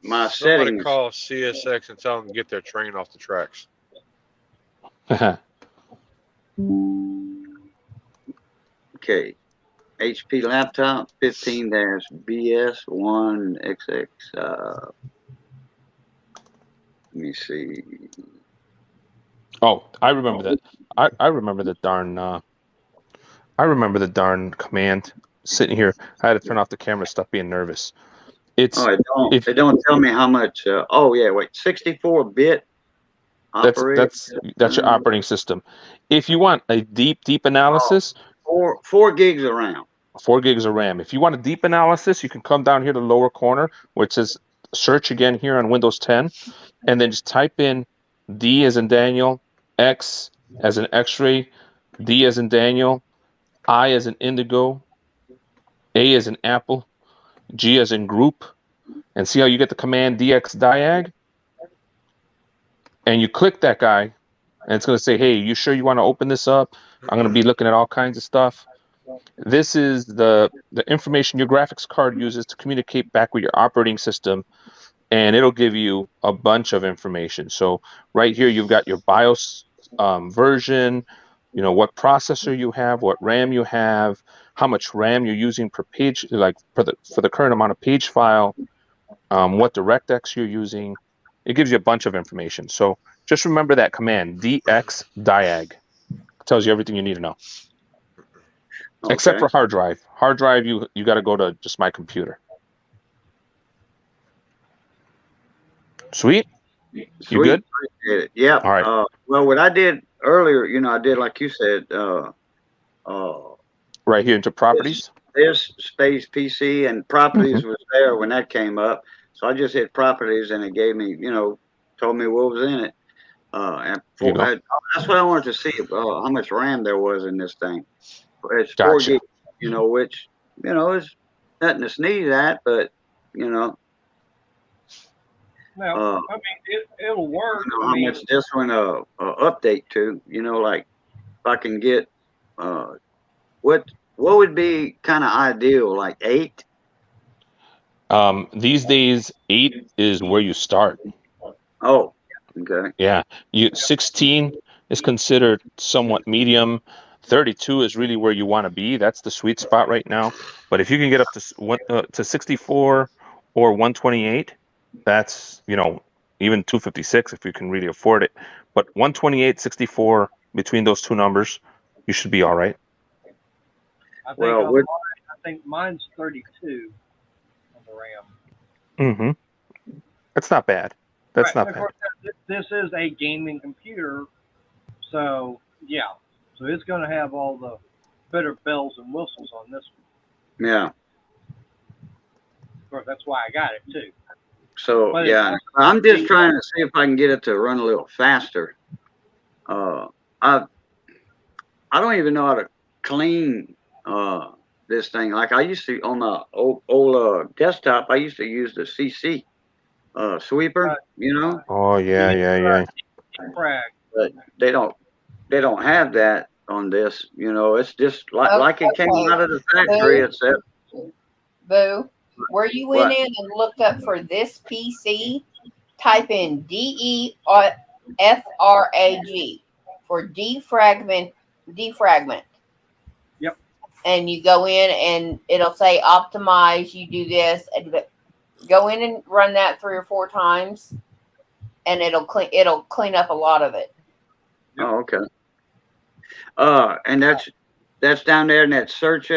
B: My
D: Somebody
B: settings.
D: call CSX and tell them to get their train off the tracks.
B: Okay. HP laptop 15-BS1XX. Let me see.
G: Oh, I remember that. I remember the darn. I remember the darn command. Sitting here, I had to turn off the camera. Stop being nervous. It's
B: It don't tell me how much. Oh yeah, wait, 64-bit operating.
G: that's your operating system. If you want a deep analysis,
B: 4 gigs of RAM.
G: 4 gigs of RAM. If you want a deep analysis, you can come down here to the lower corner where it says search again here on Windows 10, and then just type in D as in Daniel, X as in X-ray, D as in Daniel, I as in indigo, A as in apple, G as in group, and see how you get the command DX diag? And you click that guy, and it's going to say, hey, you sure you want to open this up? I'm going to be looking at all kinds of stuff. This is the information your graphics card uses to communicate back with your operating system, and it'll give you a bunch of information. So right here, you've got your BIOS version, what processor you have, what RAM you have, how much RAM you're using per page, like for the current amount of page file, what DirectX you're using. It gives you a bunch of information. So just remember that command, DX diag. It tells you everything you need to know.
B: Okay.
G: Except for hard drive. Hard drive, you got to go to just my computer. Sweet? You good?
B: Appreciate it. Yeah.
G: All right.
B: Well, what I did earlier, I did like you said.
G: Right here into properties.
B: This space PC and properties was there when that came up, so I just hit properties and it gave me, told me what was in it. That's what I wanted to see, how much RAM there was in this thing. It's 4 gigs, which is nothing to sneeze at, but
A: No, I mean it'll work.
B: How much this one update to? Like if I can get what would be kind of ideal, like 8?
G: These days, 8 is where you start.
B: Oh, okay.
G: Yeah, 16 is considered somewhat medium. 32 is really where you want to be. That's the sweet spot right now. But if you can get up to 64 or 128, that's even 256 if you can really afford it. But 128.64 between those two numbers, you should be all right.
A: I think
B: Well,
A: on mine, I think mine's 32 on the RAM.
G: Mm-hmm. That's not bad. That's
A: Right.
G: not
A: Of
G: bad.
A: course, this is a gaming computer, so yeah. So it's going to have all the better bells and whistles on this one.
B: Yeah.
A: Of course, that's why I got it too.
B: So
A: But
B: yeah, I'm just trying to see if I can get it to run a little faster. I don't even know how to clean this thing. Like I used to on the old desktop. I used to use the CC sweeper. You know,
G: Oh yeah.
A: Frag.
B: but they don't have that on this. You know, it's just like it came
F: Okay.
B: out of the factory. Except
F: Boo, where you went
B: what?
F: in and looked up for this PC, type in DEFRAG for defragment.
A: Yep.
F: And you go in and it'll say optimize. You do this. And go in and run that 3 or 4 times, and it'll clean up a lot of it.
B: Oh, okay. And that's down there in that search.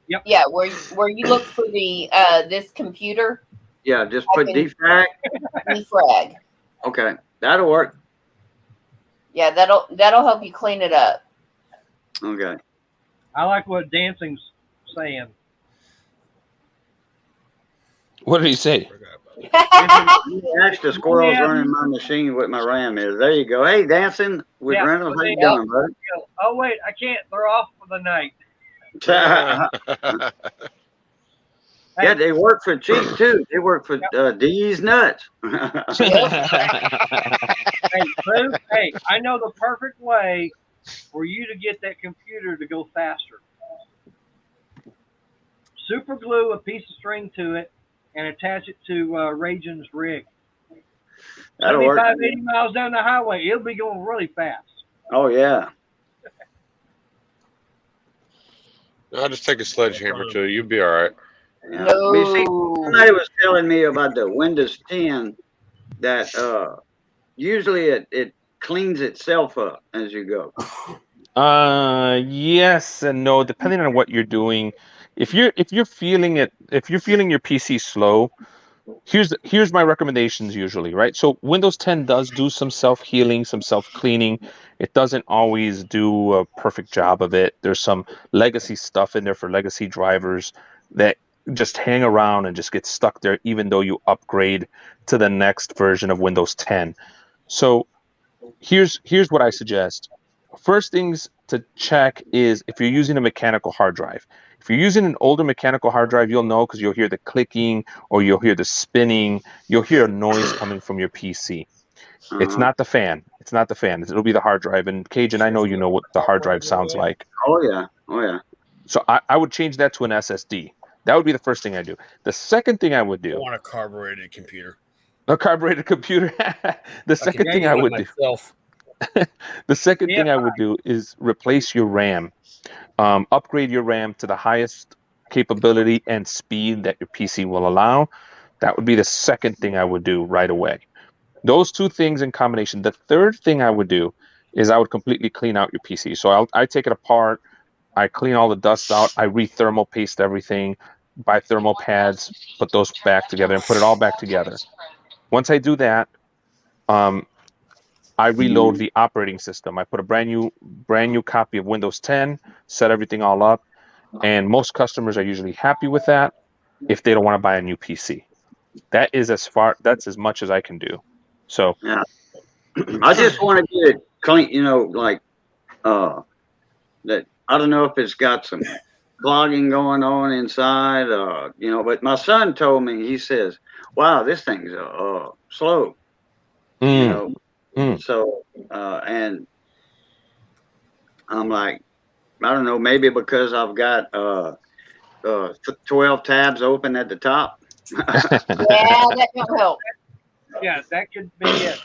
A: Yep.
F: Yeah, where you look for the this computer,
B: Yeah, just put defrag.
F: defrag.
B: Okay, that'll work.
F: Yeah, that'll help you clean it up.
B: Okay.
A: I like what Dancing's saying.
G: What did he say?
B: That's the squirrels running my machine with my RAM is. There you go. Hey, Dancing with Reynolds. How you doing, buddy?
A: Oh wait, I can't. They're off for the night.
B: Yeah, they work for cheap too. They work for D's nuts.
A: Hey, Boo, hey, I know the perfect way for you to get that computer to go faster. Super glue a piece of string to it and attach it to Raging's rig.
B: That'll work.
A: 75, 80 miles down the highway, it'll be going really fast.
B: Oh yeah.
D: I'll just take a sledgehammer to you. You'll be all right.
B: Yeah.
F: No.
B: You see, somebody was telling me about the Windows 10 that usually it cleans itself up as you go.
G: Yes and no, depending on what you're doing. If you're feeling your PC slow, here's my recommendations usually, right? So Windows 10 does do some self-healing, some self-cleaning. It doesn't always do a perfect job of it. There's some legacy stuff in there for legacy drivers that just hang around and just get stuck there even though you upgrade to the next version of Windows 10. So here's what I suggest. First things to check is if you're using a mechanical hard drive. If you're using an older mechanical hard drive, you'll know because you'll hear the clicking or you'll hear the spinning. You'll hear a noise coming from your PC. It's not the fan. It's not the fan. It'll be the hard drive. And Cajun, I know you know what the hard drive sounds like.
B: Oh yeah. Oh yeah.
G: So I would change that to an SSD. That would be the first thing I do. The second thing I would
H: I
G: do.
H: want a carbureted computer.
G: A carbureted computer. The second thing I would do. The second thing I would do is replace your RAM. Upgrade your RAM to the highest capability and speed that your PC will allow. That would be the second thing I would do right away. Those two things in combination. The third thing I would do is I would completely clean out your PC. So I take it apart. I clean all the dust out. I re-thermal paste everything, buy thermal pads, put those back together, and put it all back together. Once I do that, I reload the operating system. I put a brand new copy of Windows 10, set everything all up, and most customers are usually happy with that if they don't want to buy a new PC. That's as much as I can do. So
B: yeah. I just want to get it clean, like that. I don't know if it's got some clogging going on inside, but my son told me, he says, wow, this thing's slow. So and I'm like, I don't know, maybe because I've got 12 tabs open at the top.
F: Yeah, that don't help.
A: Yeah, that could be it.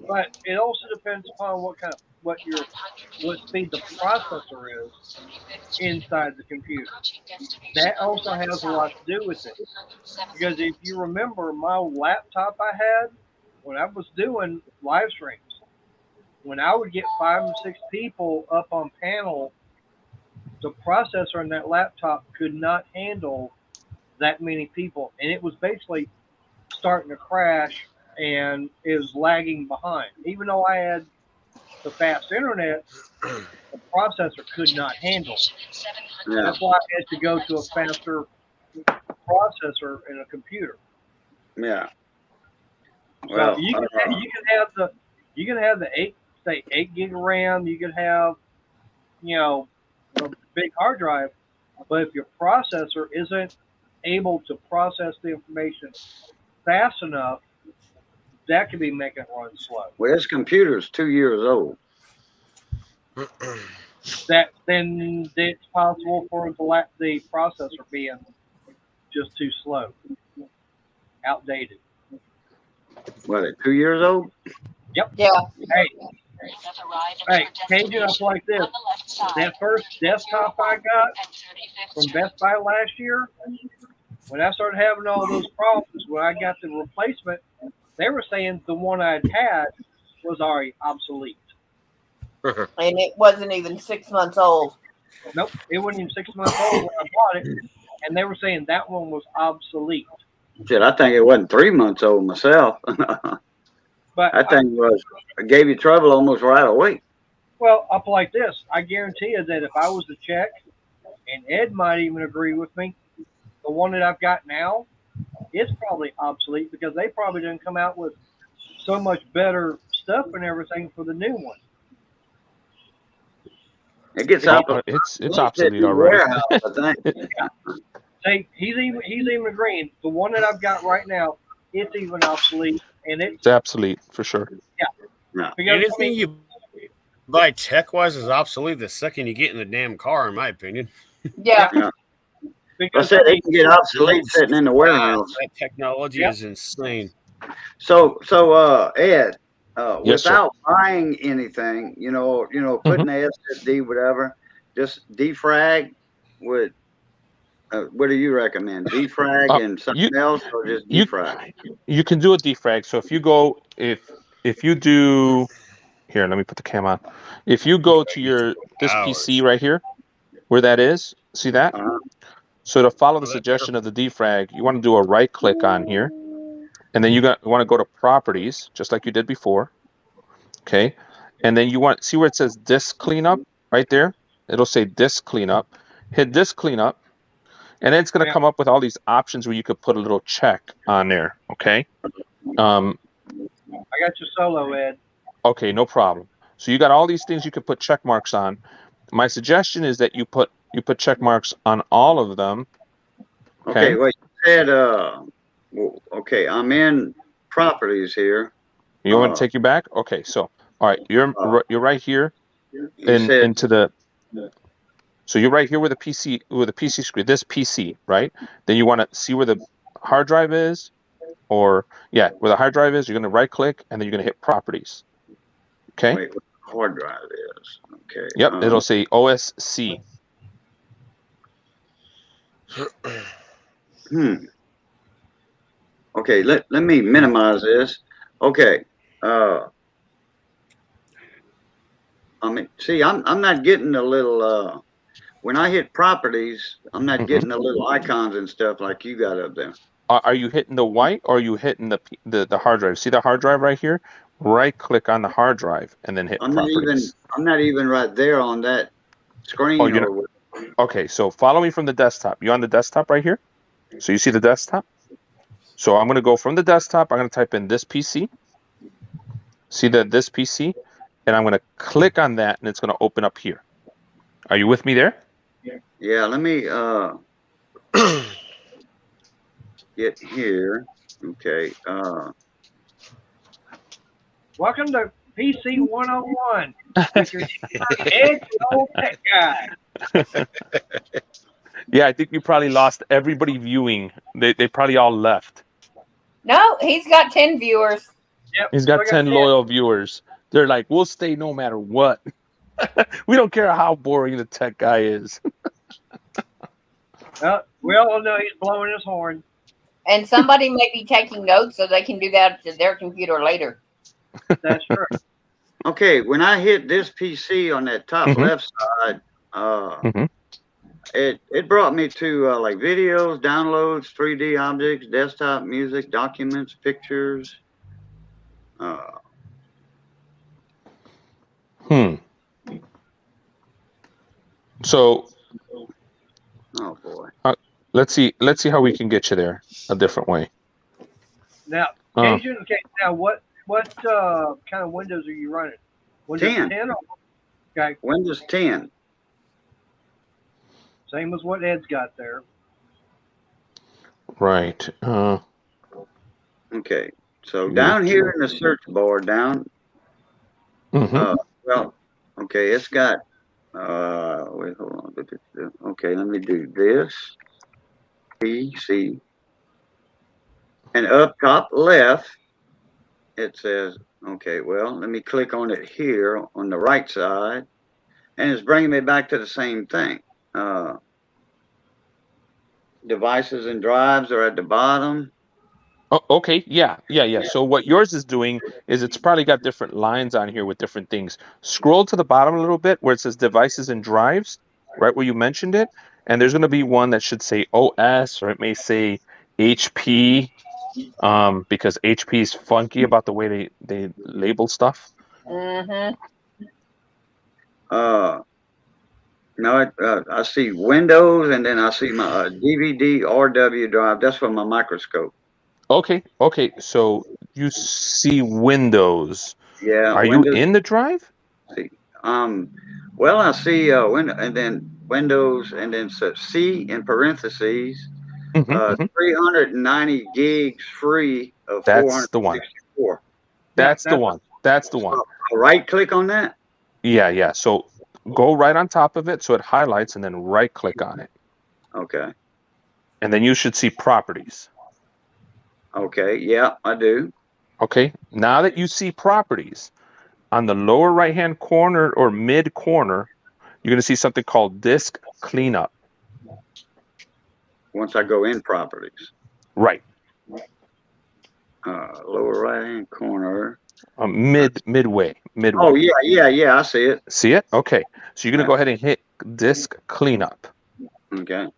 A: But it also depends upon what speed the processor is inside the computer. That also has a lot to do with it. Because if you remember my laptop I had when I was doing live streams, when I would get 5 or 6 people up on panel, the processor in that laptop could not handle that many people, and it was basically starting to crash and is lagging behind. Even though I had the fast internet, the processor could not handle it.
B: Yeah.
A: That's why I had to go to a faster processor in a computer.
B: Yeah.
A: So
B: Well,
A: you can have the 8 gig of RAM. You could have a big hard drive, but if your processor isn't able to process the information fast enough, that could be making it run slow.
B: well, this computer's 2 years old.
A: Then it's possible for the processor being just too slow, outdated.
B: What, 2 years old?
A: Yep.
F: Yeah.
A: Hey, changing up like this. That first desktop I got from Best Buy last year, when I started having all those problems, when I got the replacement, they were saying the one I'd had was already obsolete.
F: And it wasn't even 6 months old.
A: Nope, it wasn't even 6 months old when I bought it, and they were saying that one was obsolete.
B: Shit, I think it wasn't 3 months old myself.
A: But
B: I think it gave you trouble almost right away.
A: well, up like this, I guarantee you that if I was to check, and Ed might even agree with me, the one that I've got now, it's probably obsolete because they probably didn't come out with so much better stuff and everything for the new one.
B: It gets out.
G: It's obsolete already.
B: Warehouse, I think.
A: Say he's even agreeing. The one that I've got right now, it's even obsolete, and
G: It's obsolete for sure.
B: No.
A: because
H: Anything you buy tech wise is obsolete the second you get in the damn car, in my opinion.
F: Yeah.
B: I
A: because
B: said it can get obsolete sitting in the warehouse.
H: That technology
A: Yep.
H: is insane.
B: So Ed,
G: Yes, sir.
B: without buying anything, putting the SSD, whatever, just defrag with. What do you recommend? Defrag and something else, or just defrag?
G: You can do a defrag. So if you do here, let me put the cam on. If you go to this PC right here, where that is, see that?
B: Uh-huh.
G: So to follow the suggestion of the defrag, you want to do a right click on here, and then you want to go to properties, just like you did before. Okay, and then you want see where it says disk cleanup right there. It'll say disk cleanup. Hit disk cleanup. And then it's going to come up with all these options where you could put a little check on there. Okay.
A: I got your solo, Ed.
G: Okay, no problem. So you got all these things you could put check marks on. My suggestion is that you put check marks on all of them.
B: Okay, wait. You said okay, I'm in properties here.
G: You want me to take you back? Okay, so all right, you're right here into the. So you're right here with the PC screen. This PC, right? Then you want to see where the hard drive is, or where the hard drive is. You're going to right click and then you're going to hit properties. Okay.
B: Wait, what the hard drive is? Okay.
G: Yep, it'll say OSC.
B: Okay, let me minimize this. Okay. See, I'm not getting the little when I hit properties, I'm not getting the little icons and stuff like you got up there.
G: Are you hitting the white or are you hitting the hard drive? See the hard drive right here? Right click on the hard drive and then hit properties.
B: I'm not even right there on that screen.
G: Okay, so follow me from the desktop. You on the desktop right here? So you see the desktop? So I'm going to go from the desktop. I'm going to type in this PC. See this PC? And I'm going to click on that and it's going to open up here. Are you with me there?
B: Yeah, let me get here. Okay.
A: Welcome to PC 101 with your Ed, old tech guy.
G: Yeah, I think you probably lost everybody viewing. They probably all left.
F: No, he's got 10 viewers.
A: Yep,
G: He's got 10 loyal viewers. They're like, we'll stay no matter what. We don't care how boring the tech guy is.
A: We all know he's blowing his horn.
F: And somebody may be taking notes so they can do that to their computer later.
A: That's true.
B: Okay, when I hit this PC on that top
G: Mhm.
B: left side,
G: Mhm.
B: it brought me to like videos, downloads, 3D objects, desktop music, documents, pictures.
G: So
B: Oh boy.
G: let's see how we can get you there a different way.
A: Now,
G: Uh,
A: Cajun. Okay, now what kind of Windows are you running? Windows
B: 10.
A: 10? Okay,
B: Windows 10.
A: same as what Ed's got there.
G: right.
B: Okay. So down here in the search bar, down.
G: Mhm.
B: Well, okay, it's got. Wait, hold on. Okay, let me do this. PC. And up top left, it says, okay, well, let me click on it here on the right side, and it's bringing me back to the same thing. Devices and drives are at the bottom.
G: Oh, okay. Yeah. So what yours is doing is it's probably got different lines on here with different things. Scroll to the bottom a little bit where it says devices and drives, right where you mentioned it, and there's going to be one that should say OS or it may say HP, because HP is funky about the way they label stuff.
F: Mm-hmm.
B: No, I see Windows, and then I see my DVD RW drive. That's for my microscope.
G: Okay. So you see Windows.
B: Yeah,
G: Are you
B: Windows.
G: in the drive?
B: See, well, I see window, and then Windows, and then C in parentheses. 390 gigs free of
G: That's the one.
B: 464.
A: Yeah,
G: That's the one. That's the one.
B: So right click on that.
G: Yeah. So go right on top of it so it highlights and then right click on it.
B: Okay.
G: And then you should see properties.
B: Okay. Yeah, I do.
G: Okay. Now that you see properties, on the lower right hand corner or mid corner, you're going to see something called disk cleanup.
B: Once I go in properties.
G: Right.
B: Lower right hand corner.
G: Midway.
B: Oh, yeah. I see it.
G: See it? Okay. So you're going to go ahead and hit disk cleanup.
B: Okay.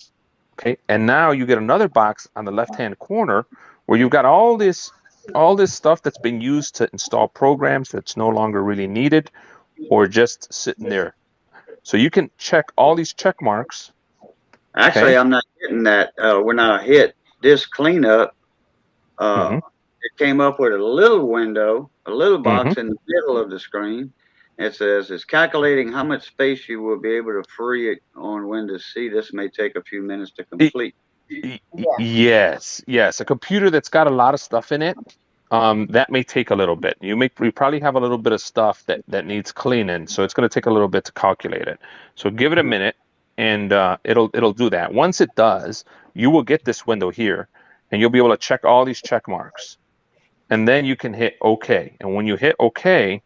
G: Okay. And now you get another box on the left-hand corner where you've got all this stuff that's been used to install programs that's no longer really needed or just sitting there. So you can check all these check marks.
B: Actually,
G: Okay.
B: I'm not getting that. When I hit disk cleanup, it came up with a little window, a little box in the middle of the screen. It says it's calculating how much space you will be able to free it on Windows C. This may take a few minutes to complete.
G: Yes. A computer that's got a lot of stuff in it, that may take a little bit. You probably have a little bit of stuff that needs cleaning, so it's going to take a little bit to calculate it. So give it a minute, and it'll do that. Once it does, you will get this window here, and you'll be able to check all these check marks, and then you can hit OK. And when you hit OK,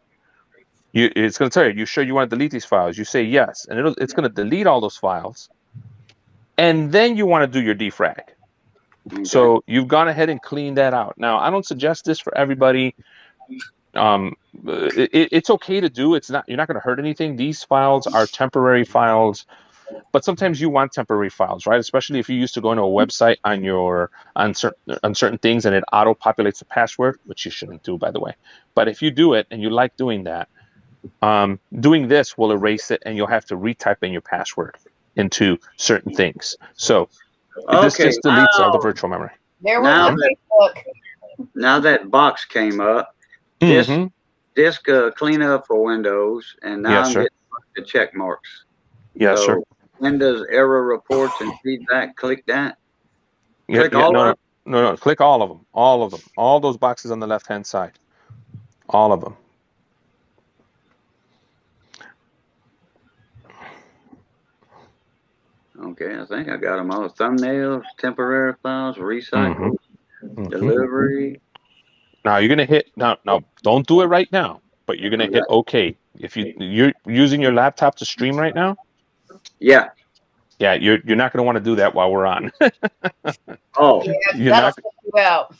G: it's going to tell you, you sure you want to delete these files? You say yes, and it's going to delete all those files, and then you want to do your defrag.
B: Okay.
G: So you've gone ahead and cleaned that out. Now, I don't suggest this for everybody. It's okay to do. You're not going to hurt anything. These files are temporary files, but sometimes you want temporary files, right? Especially if you used to go into a website on certain things and it auto populates the password, which you shouldn't do, by the way. But if you do it and you like doing that, doing this will erase it, and you'll have to retype in your password into certain things. So this just deletes all the virtual memory.
F: There went my Facebook.
B: Now that box came up, disk cleanup for Windows, and now I'm getting the check marks.
G: Yes,
B: so,
G: sir.
B: Windows error reports and feedback. Click that. Click
G: all
B: of them?
G: No. Click all of them. All of them. All those boxes on the left-hand side. All of them.
B: Okay, I think I got them all. Thumbnails, temporary files, recycle, delivery.
G: Now you're gonna hit now. Don't do it right now, but you're gonna hit OK. If you're using your laptop to stream right now.
B: Yeah.
G: Yeah, you're not gonna want to do that while we're on.
B: Oh,
F: yeah, that'll kick you out.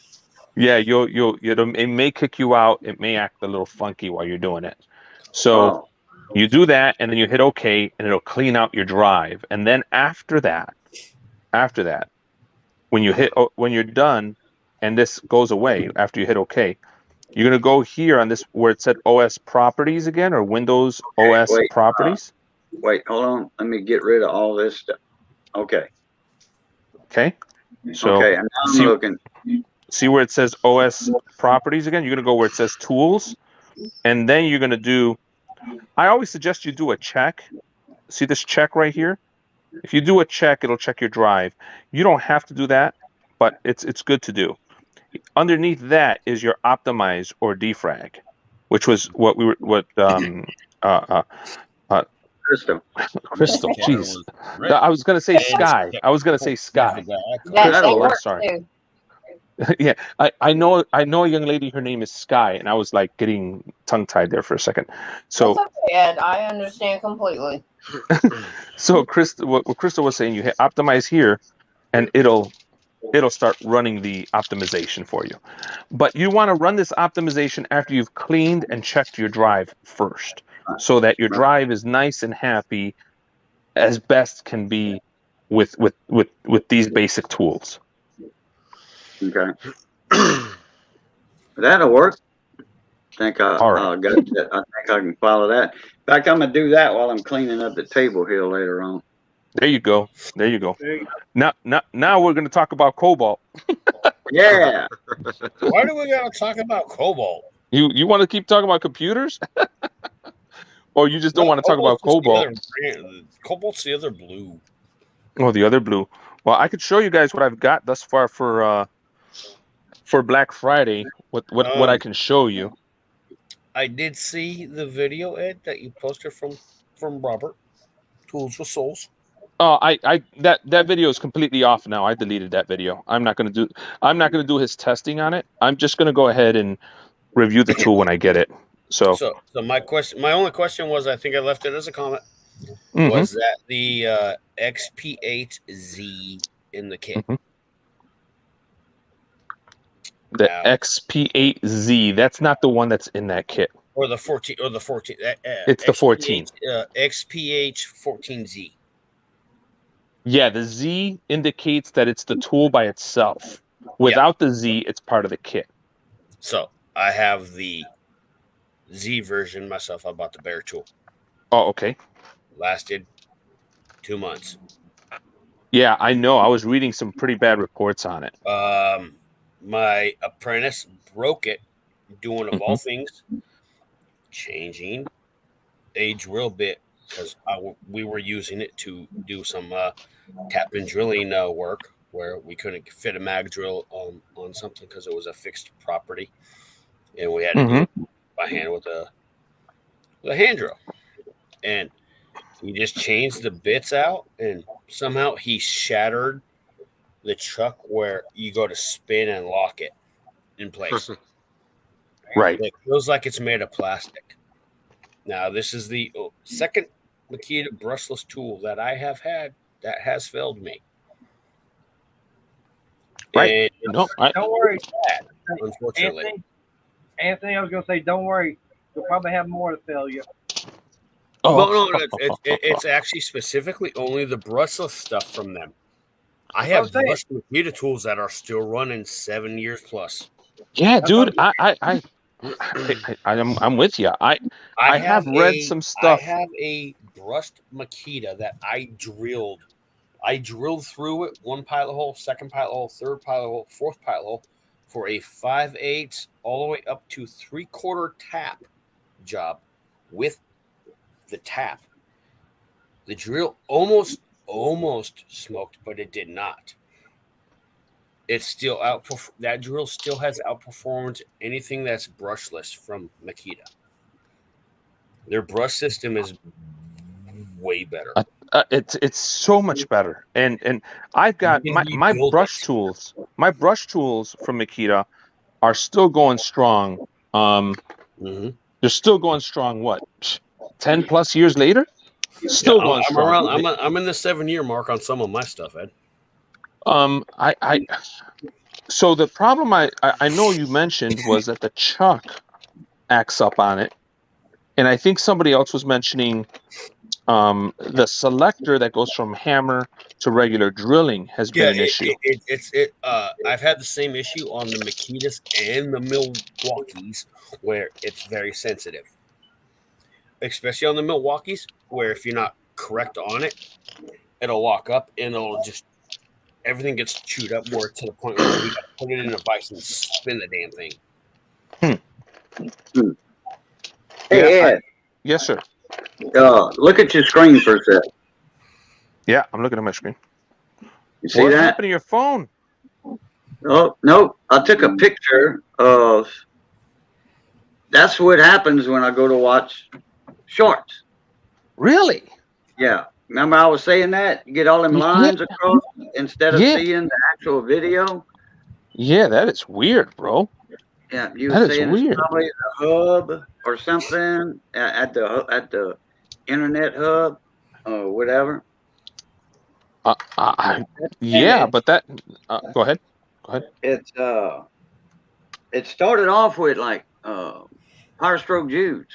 G: Yeah, it may kick you out. It may act a little funky while you're doing it. So you do that, and then you hit OK, and it'll clean out your drive. And then after that, when you're done, and this goes away after you hit OK, you're gonna go here on this where it said OS Properties again, or Windows OS Properties.
B: Wait, hold on. Let me get rid of all this stuff. Okay.
G: Okay. So
B: okay, and now I'm looking.
G: See where it says OS Properties again? You're gonna go where it says Tools, and then you're gonna do. I always suggest you do a check. See this check right here? If you do a check, it'll check your drive. You don't have to do that, but it's good to do. Underneath that is your optimize or defrag, which was Crystal. Jeez. I was gonna say Sky.
F: That
G: sorry.
F: too.
G: Yeah, I know a young lady. Her name is Sky, and I was like getting tongue tied there for a second. So
F: That's okay, Ed. I understand completely.
G: So what Crystal was saying, you hit optimize here, and it'll start running the optimization for you. But you want to run this optimization after you've cleaned and checked your drive first, so that your drive is nice and happy as best can be with these basic tools.
B: Okay. That'll work. I think I think I can follow that. In fact, I'm gonna do that while I'm cleaning up the table here later on.
G: There you go. Now we're going to talk about Cobalt.
B: Yeah.
H: Why do we gotta talk about Cobalt?
G: You want to keep talking about computers, or you just don't want to talk about Cobalt?
H: Cobalt's the other blue.
G: Oh, the other blue. Well, I could show you guys what I've got thus far for Black Friday. What I can show you.
H: I did see the video, Ed, that you posted from Robert, Tools with Souls.
G: Oh, that video is completely off now. I deleted that video. I'm not gonna do his testing on it. I'm just gonna go ahead and review the tool when I get it. So
H: my only question was, I think I left it as a comment.
G: Mm-hmm.
H: Was that the XP8Z in the kit?
G: Mm-hmm. The XP8Z. That's not the one that's in that kit.
H: Or the 14. Or the 14.
G: It's the 14.
H: XPH14Z.
G: Yeah, the Z indicates that it's the tool by itself. Without the Z, it's part of the kit.
H: So I have the Z version myself. I bought the Bear tool.
G: Oh, okay.
H: Lasted 2 months.
G: Yeah, I know. I was reading some pretty bad reports on it.
H: My apprentice broke it, doing of all things, changing a drill bit, because we were using it to do some tap and drilling work where we couldn't fit a mag drill on something because it was a fixed property, and we had to do it by hand with a hand drill. And he just changed the bits out, and somehow he shattered the chuck where you go to spin and lock it in place.
G: Right.
H: It feels like it's made of plastic. Now, this is the second Makita brushless tool that I have had that has failed me.
G: Right.
A: Don't worry.
H: Bad, unfortunately.
A: Anthony, I was going to say, don't worry. You'll probably have more to fail you.
H: Oh. No, it's actually specifically only the brushless stuff from them. I have brushed Makita tools that are still running 7 years plus.
G: Yeah, dude, I'm with you. I have read some stuff.
H: I have a brushed Makita that I drilled. I drilled through it, one pilot hole, second pilot hole, third pilot hole, fourth pilot hole for a 5/8 all the way up to 3/4 tap job with the tap. The drill almost smoked, but it did not. It's still that drill still has outperformed anything that's brushless from Makita. Their brush system is way better.
G: It's so much better, and I've got my brush tools. My brush tools from Makita are still going strong. They're still going strong. What, 10 plus years later? Still going strong.
H: I'm in the 7-year mark on some of my stuff, Ed.
G: So the problem I know you mentioned was that the chuck acts up on it. And I think somebody else was mentioning the selector that goes from hammer to regular drilling has been an issue.
H: I've had the same issue on the Makitas and the Milwaukees where it's very sensitive, especially on the Milwaukees, where if you're not correct on it, it'll lock up and it'll just everything gets chewed up more to the point where we got to put it in a vise and spin the damn thing.
B: Hey, Ed,
G: Yes, sir.
B: look at your screen for a sec.
G: Yeah, I'm looking at my screen.
B: You see
G: What
B: that?
G: happened to your phone?
B: Oh, no. I took a picture of. That's what happens when I go to watch shorts.
G: Really?
B: Yeah. Remember I was saying that? You get all them lines across instead of seeing the actual video?
G: Yeah, that is weird, bro.
B: Yeah, you
G: That
B: were
G: is
B: saying
G: weird.
B: it's probably the hub or something at the internet hub or whatever.
G: Yeah, but that. Go ahead.
B: It's it started off with like Power Stroke Jews,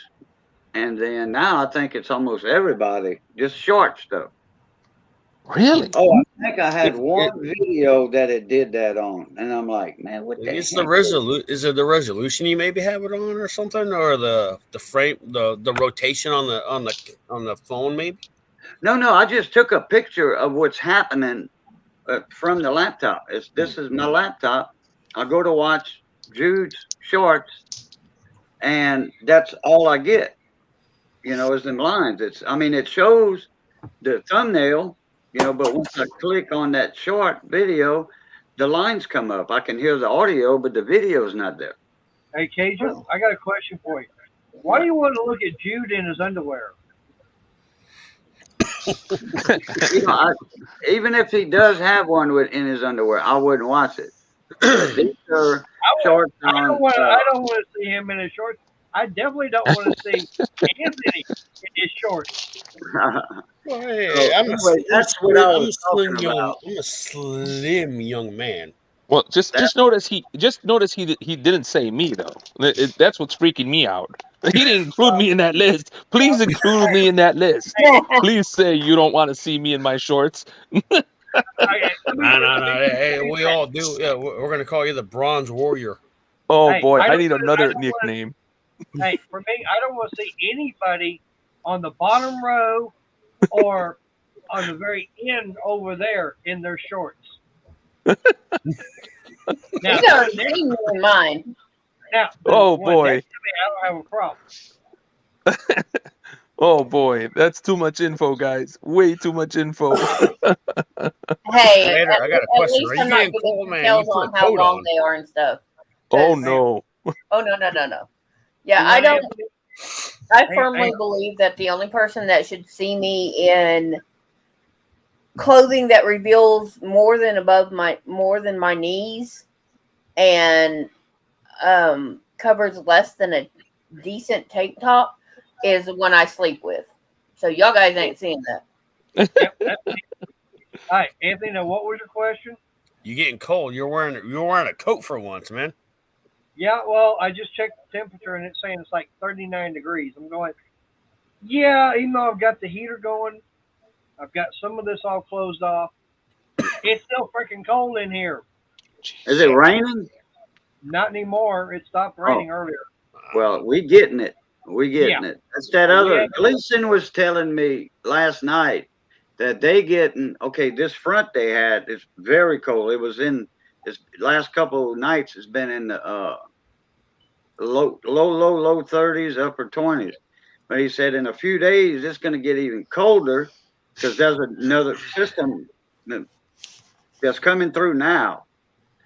B: and then now I think it's almost everybody just short stuff.
G: Really?
B: Oh, I think I had one video that it did that on, and I'm like, man, what the
H: It's
B: heck?
H: the resolution. Is it the resolution you maybe have it on or something, or the frame, the rotation on the phone maybe?
B: No, I just took a picture of what's happening from the laptop. This is my laptop. I go to watch Jude's shorts, and that's all I get. Is in lines. It shows the thumbnail, but once I click on that short video, the lines come up. I can hear the audio, but the video's not there.
A: Hey, Cajun, I got a question for you. Why do you want to look at Jude in his underwear?
B: Even if he does have one in his underwear, I wouldn't watch it. These are shorts on.
A: I don't want to see him in his shorts. I definitely don't want to see Anthony in his shorts.
H: I'm a slim young man.
G: Well, just notice he didn't say me though. That's what's freaking me out. He didn't include me in that list. Please include me in that list. Please say you don't want to see me in my shorts.
H: No. Hey, we all do. Yeah, we're gonna call you the Bronze Warrior.
G: Oh boy, I need another nickname.
A: Hey, for me, I don't want to see anybody on the bottom row or on the very end over there in their shorts.
F: Now, these are in mine.
A: Now,
G: oh boy,
A: I don't have a problem.
G: Oh boy, that's too much info, guys. Way too much info.
F: Hey,
H: Later, I got a question.
F: At least I'm not giving details on how long they are and stuff.
G: Oh no.
F: Oh no. Yeah, I firmly believe that the only person that should see me in clothing that reveals more than my knees and covers less than a decent tank top is when I sleep with. So y'all guys ain't seeing that.
A: All right, Anthony. Now, what was your question?
H: You getting cold? You're wearing a coat for once, man.
A: Yeah, well, I just checked the temperature and it's saying it's like 39 degrees. I'm going, yeah, even though I've got the heater going, I've got some of this all closed off. It's still freaking cold in here.
B: Is it raining?
A: Not anymore. It stopped raining earlier.
B: Well, we getting it. It. That's that other. Gleason was telling me last night that they getting, this front they had is very cold. It was in this last couple of nights. It's been in the low 30s, upper 20s. But he said in a few days it's going to get even colder because there's another system that's coming through now.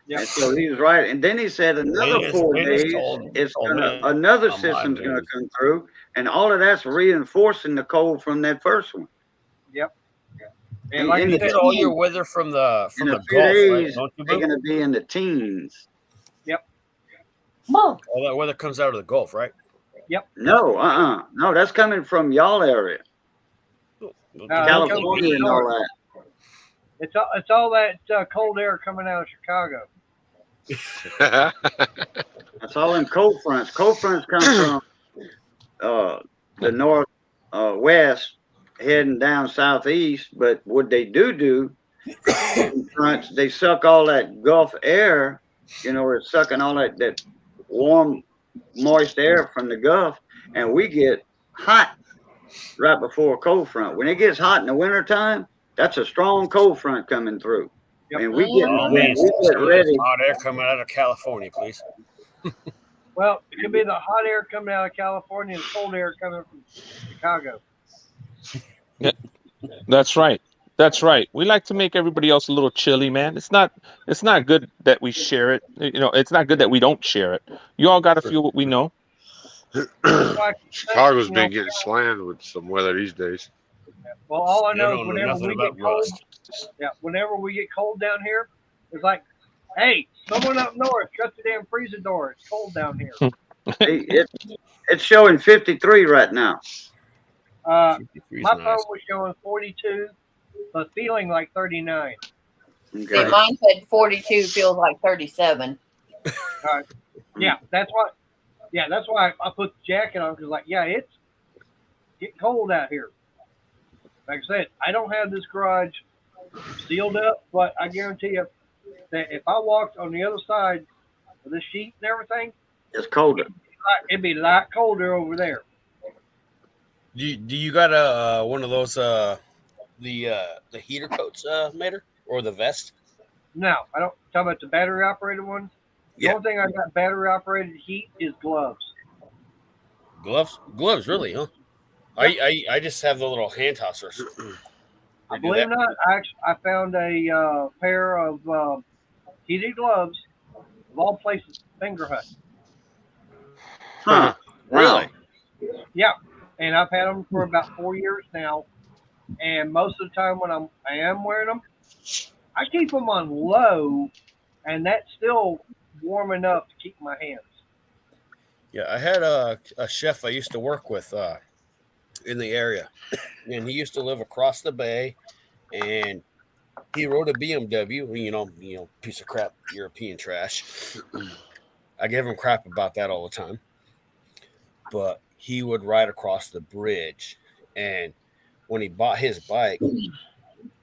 B: Yeah. So he's right. And then he said another 4 days, another system's going to come through, and all of that's reinforcing the cold from that first one.
A: Yep.
H: And like you get all your weather from the Gulf, right? Don't you,
B: they're going to be in the teens.
A: Yep.
H: All that weather comes out of the Gulf, right?
A: Yep.
B: No, no, that's coming from y'all area, California, and all that.
A: It's all that cold air coming out of Chicago.
B: That's all them cold fronts. Cold fronts come from the north west heading down southeast. But what they do in fronts, they suck all that Gulf air. It's sucking all that warm, moist air from the Gulf, and we get hot right before a cold front. When it gets hot in the wintertime, that's a strong cold front coming through.
A: Yep.
B: And we get
H: ready.
B: ready.
H: Hot air coming out of California, please.
A: Well, it could be the hot air coming out of California and cold air coming from Chicago.
G: Yeah, that's right. That's right. We like to make everybody else a little chilly, man. It's not good that we share it. It's not good that we don't share it. You all got to feel what we know.
D: Chicago's been getting slammed with some weather these days.
A: Well, all I
H: They
A: know
H: don't
A: is
H: know
A: whenever
H: nothing
A: we
H: about
A: get cold,
H: rust.
A: whenever we get cold down here, it's like, hey, someone up north, shut the damn freezer door. It's cold down here.
B: It's showing 53 right now.
A: My
H: 53 is
A: phone
H: nice.
A: was showing 42, but feeling like 39.
F: See,
B: Okay.
F: mine said 42 feels like 37.
A: Yeah, that's why I put the jacket on, because it's getting cold out here. Like I said, I don't have this garage sealed up, but I guarantee you that if I walked on the other side of the sheet and everything,
B: It's colder.
A: it'd be a lot colder over there.
H: Do you got one of those the heater coats, Mater, or the vest?
A: No, I don't talk about the battery operated ones. The
H: Yeah.
A: only thing I got battery operated heat is gloves.
H: Gloves, really, huh? I just have the little hand tossers.
A: I believe it or not, I found a pair of heated gloves of all places, Finger Hut.
B: Huh.
H: Really?
A: Yeah, and I've had them for about 4 years now. And most of the time when I am wearing them, I keep them on low, and that's still warm enough to keep my hands.
H: Yeah, I had a chef I used to work with in the area, and he used to live across the bay, and he rode a BMW, piece of crap European trash. I gave him crap about that all the time, but he would ride across the bridge, and when he bought his bike,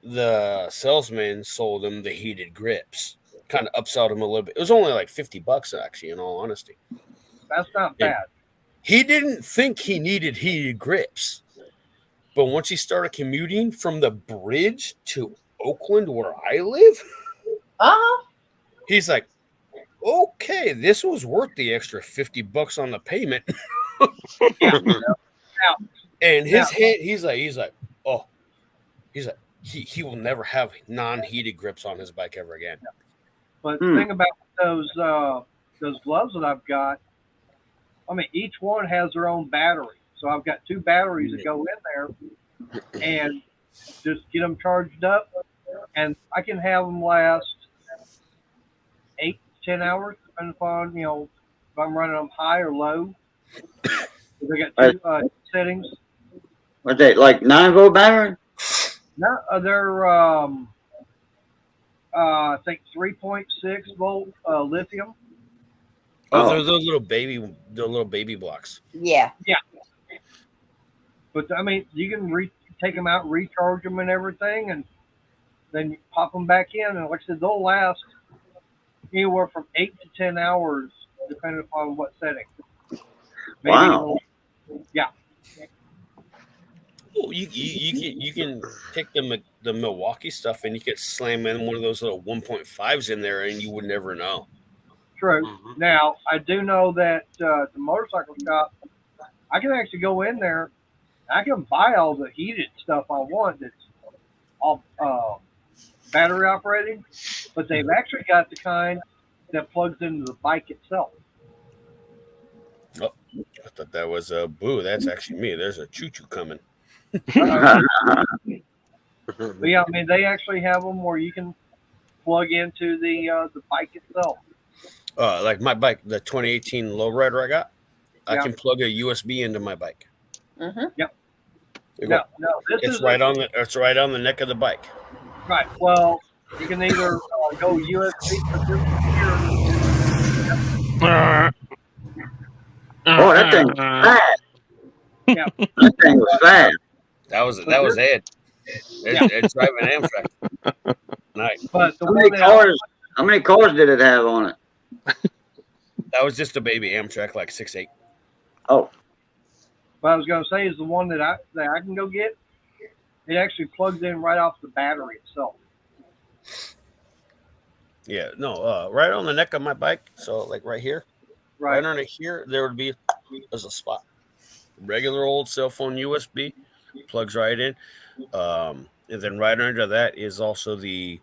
H: the salesman sold him the heated grips, kind of upselled him a little bit. It was only like $50, actually, in all honesty.
A: That's not bad.
H: He didn't think he needed heated grips, but once he started commuting from the bridge to Oakland, where I live, he's like, okay, this was worth the extra $50 on the payment. And his head, he's like, he will never have non-heated grips on his bike ever again.
A: But the thing about those gloves that I've got, I mean, each one has their own battery. So I've got 2 batteries that go in there, and just get them charged up, and I can have them last 8 to 10 hours, depending upon if I'm running them high or low. They got 2 settings.
B: Are they like 9-volt battery?
A: No, they're I think 3.6 volt lithium.
H: Oh, they're those little baby blocks.
F: Yeah.
A: But I mean, you can take them out, recharge them, and everything, and then you pop them back in. And like I said, they'll last anywhere from 8 to 10 hours, depending upon what setting. Maybe
B: Wow.
A: Yeah.
H: Oh, you can take the Milwaukee stuff and you could slam in one of those little 1.5s in there, and you would never know.
A: True. Now, I do know that the motorcycle shop, I can actually go in there. I can buy all the heated stuff I want that's all battery operated, but they've actually got the kind that plugs into the bike itself.
H: Oh, I thought that was a boo. That's actually me. There's a choo-choo coming.
A: But yeah, I mean, they actually have them where you can plug into the bike itself.
H: Like my bike, the 2018 lowrider I got, I
A: Yeah.
H: can plug a USB into my bike.
F: Mm-hmm.
A: Yep.
H: There you
A: No,
H: go.
A: this
H: It's
A: is
H: right on the. It's right on the neck of the bike.
A: right. Well, you can either go USB for this here.
B: Oh, that thing's fat.
A: Yeah.
B: That thing was fast.
H: That was Ed. Ed's driving Amtrak. Nice.
A: But the
B: How
A: one
B: many
A: that
B: cars? How many cars did it have on it?
H: That was just a baby Amtrak, like 6'8".
B: Oh,
A: what I was going to say is the one that I can go get. It actually plugs in right off the battery itself.
H: Yeah, no, right on the neck of my bike. So like right here, right under here, there would be as a spot. Regular old cell phone USB plugs right in. And then right under that is also the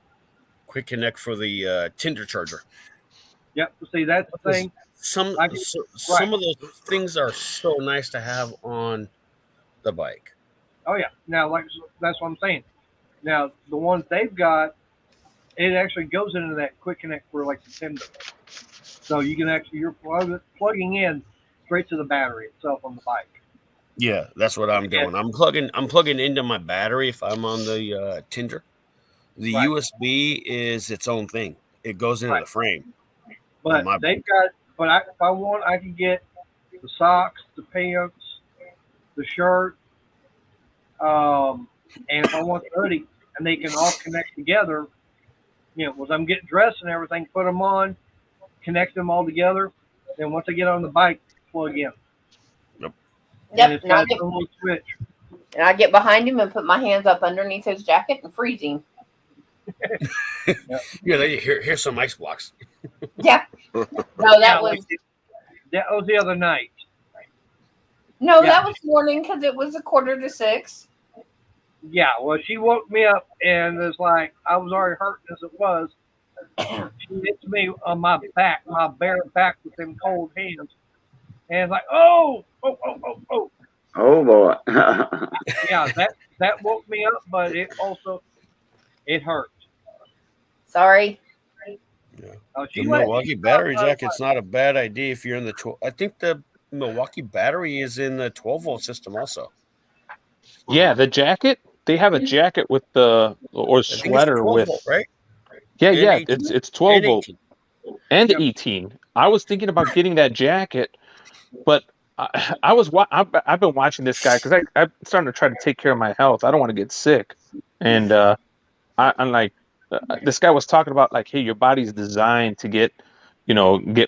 H: quick connect for the Tinder charger.
A: Yep. See, that's the thing.
H: Some
A: I get-
H: some of those things are so nice to have on the bike.
A: Oh yeah. Now, that's what I'm saying. Now, the ones they've got, it actually goes into that quick connect for like the Tinder. So you can actually you're plugging in straight to the battery itself on the bike.
H: Yeah, that's what I'm doing. I'm plugging into my battery if I'm on the Tinder. The
A: Right.
H: USB is its own thing. It goes into the frame.
A: But they've got. But if I want, I can get the socks, the pants, the shirt, and if I want the hoodie, and they can all connect together. You know, as I'm getting dressed and everything, put them on, connect them all together. Then once I get on the bike, plug in.
H: Yep.
A: And it's got a little switch.
F: And I get behind him and put my hands up underneath his jacket and freeze him.
H: Yeah, here's some ice blocks.
F: Yeah. No, that was
A: the other night.
F: No, that was morning because it was 5:45.
A: Yeah, well, she woke me up and it's like I was already hurting as it was. She hits me on my back, my bare back with them cold hands. And it's like, oh.
B: Oh boy.
A: Yeah, that woke me up, but it hurt.
F: Sorry.
H: Yeah.
A: Oh,
H: The Milwaukee battery jacket's not a bad idea if you're in the 12. I think the Milwaukee battery is in the 12-volt system also.
G: Yeah, the jacket. They have a jacket with the or sweater with
H: volt, right?
G: Yeah,
H: And
G: yeah.
H: 18?
G: It's 12
H: And
G: volt
H: 18.
G: and 18. I was thinking about getting that jacket, but I've been watching this guy because I'm starting to try to take care of my health. I don't want to get sick, and I'm like, this guy was talking about like, hey, your body's designed to get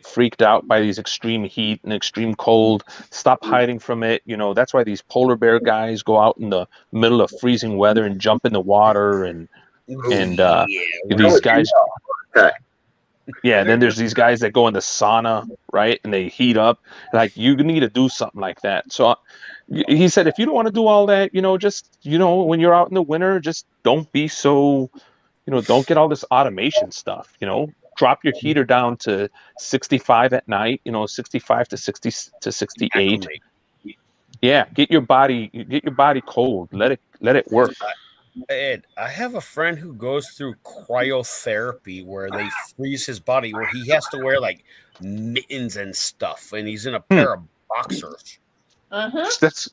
G: freaked out by these extreme heat and extreme cold. Stop hiding from it. That's why these polar bear guys go out in the middle of freezing weather and jump in the water and these guys. Yeah, and then there's these guys that go in the sauna, right? And they heat up. Like, you need to do something like that. So he said, if you don't want to do all that, just, when you're out in the winter, just don't be so, don't get all this automation stuff, drop your heater down to 65 at night, 65 to 60 to 68.
H: Acclimate.
G: Yeah, get your body cold. Let it work.
H: Ed, I have a friend who goes through cryotherapy where they freeze his body, where he has to wear like mittens and stuff, and he's in a pair of boxers.
G: That's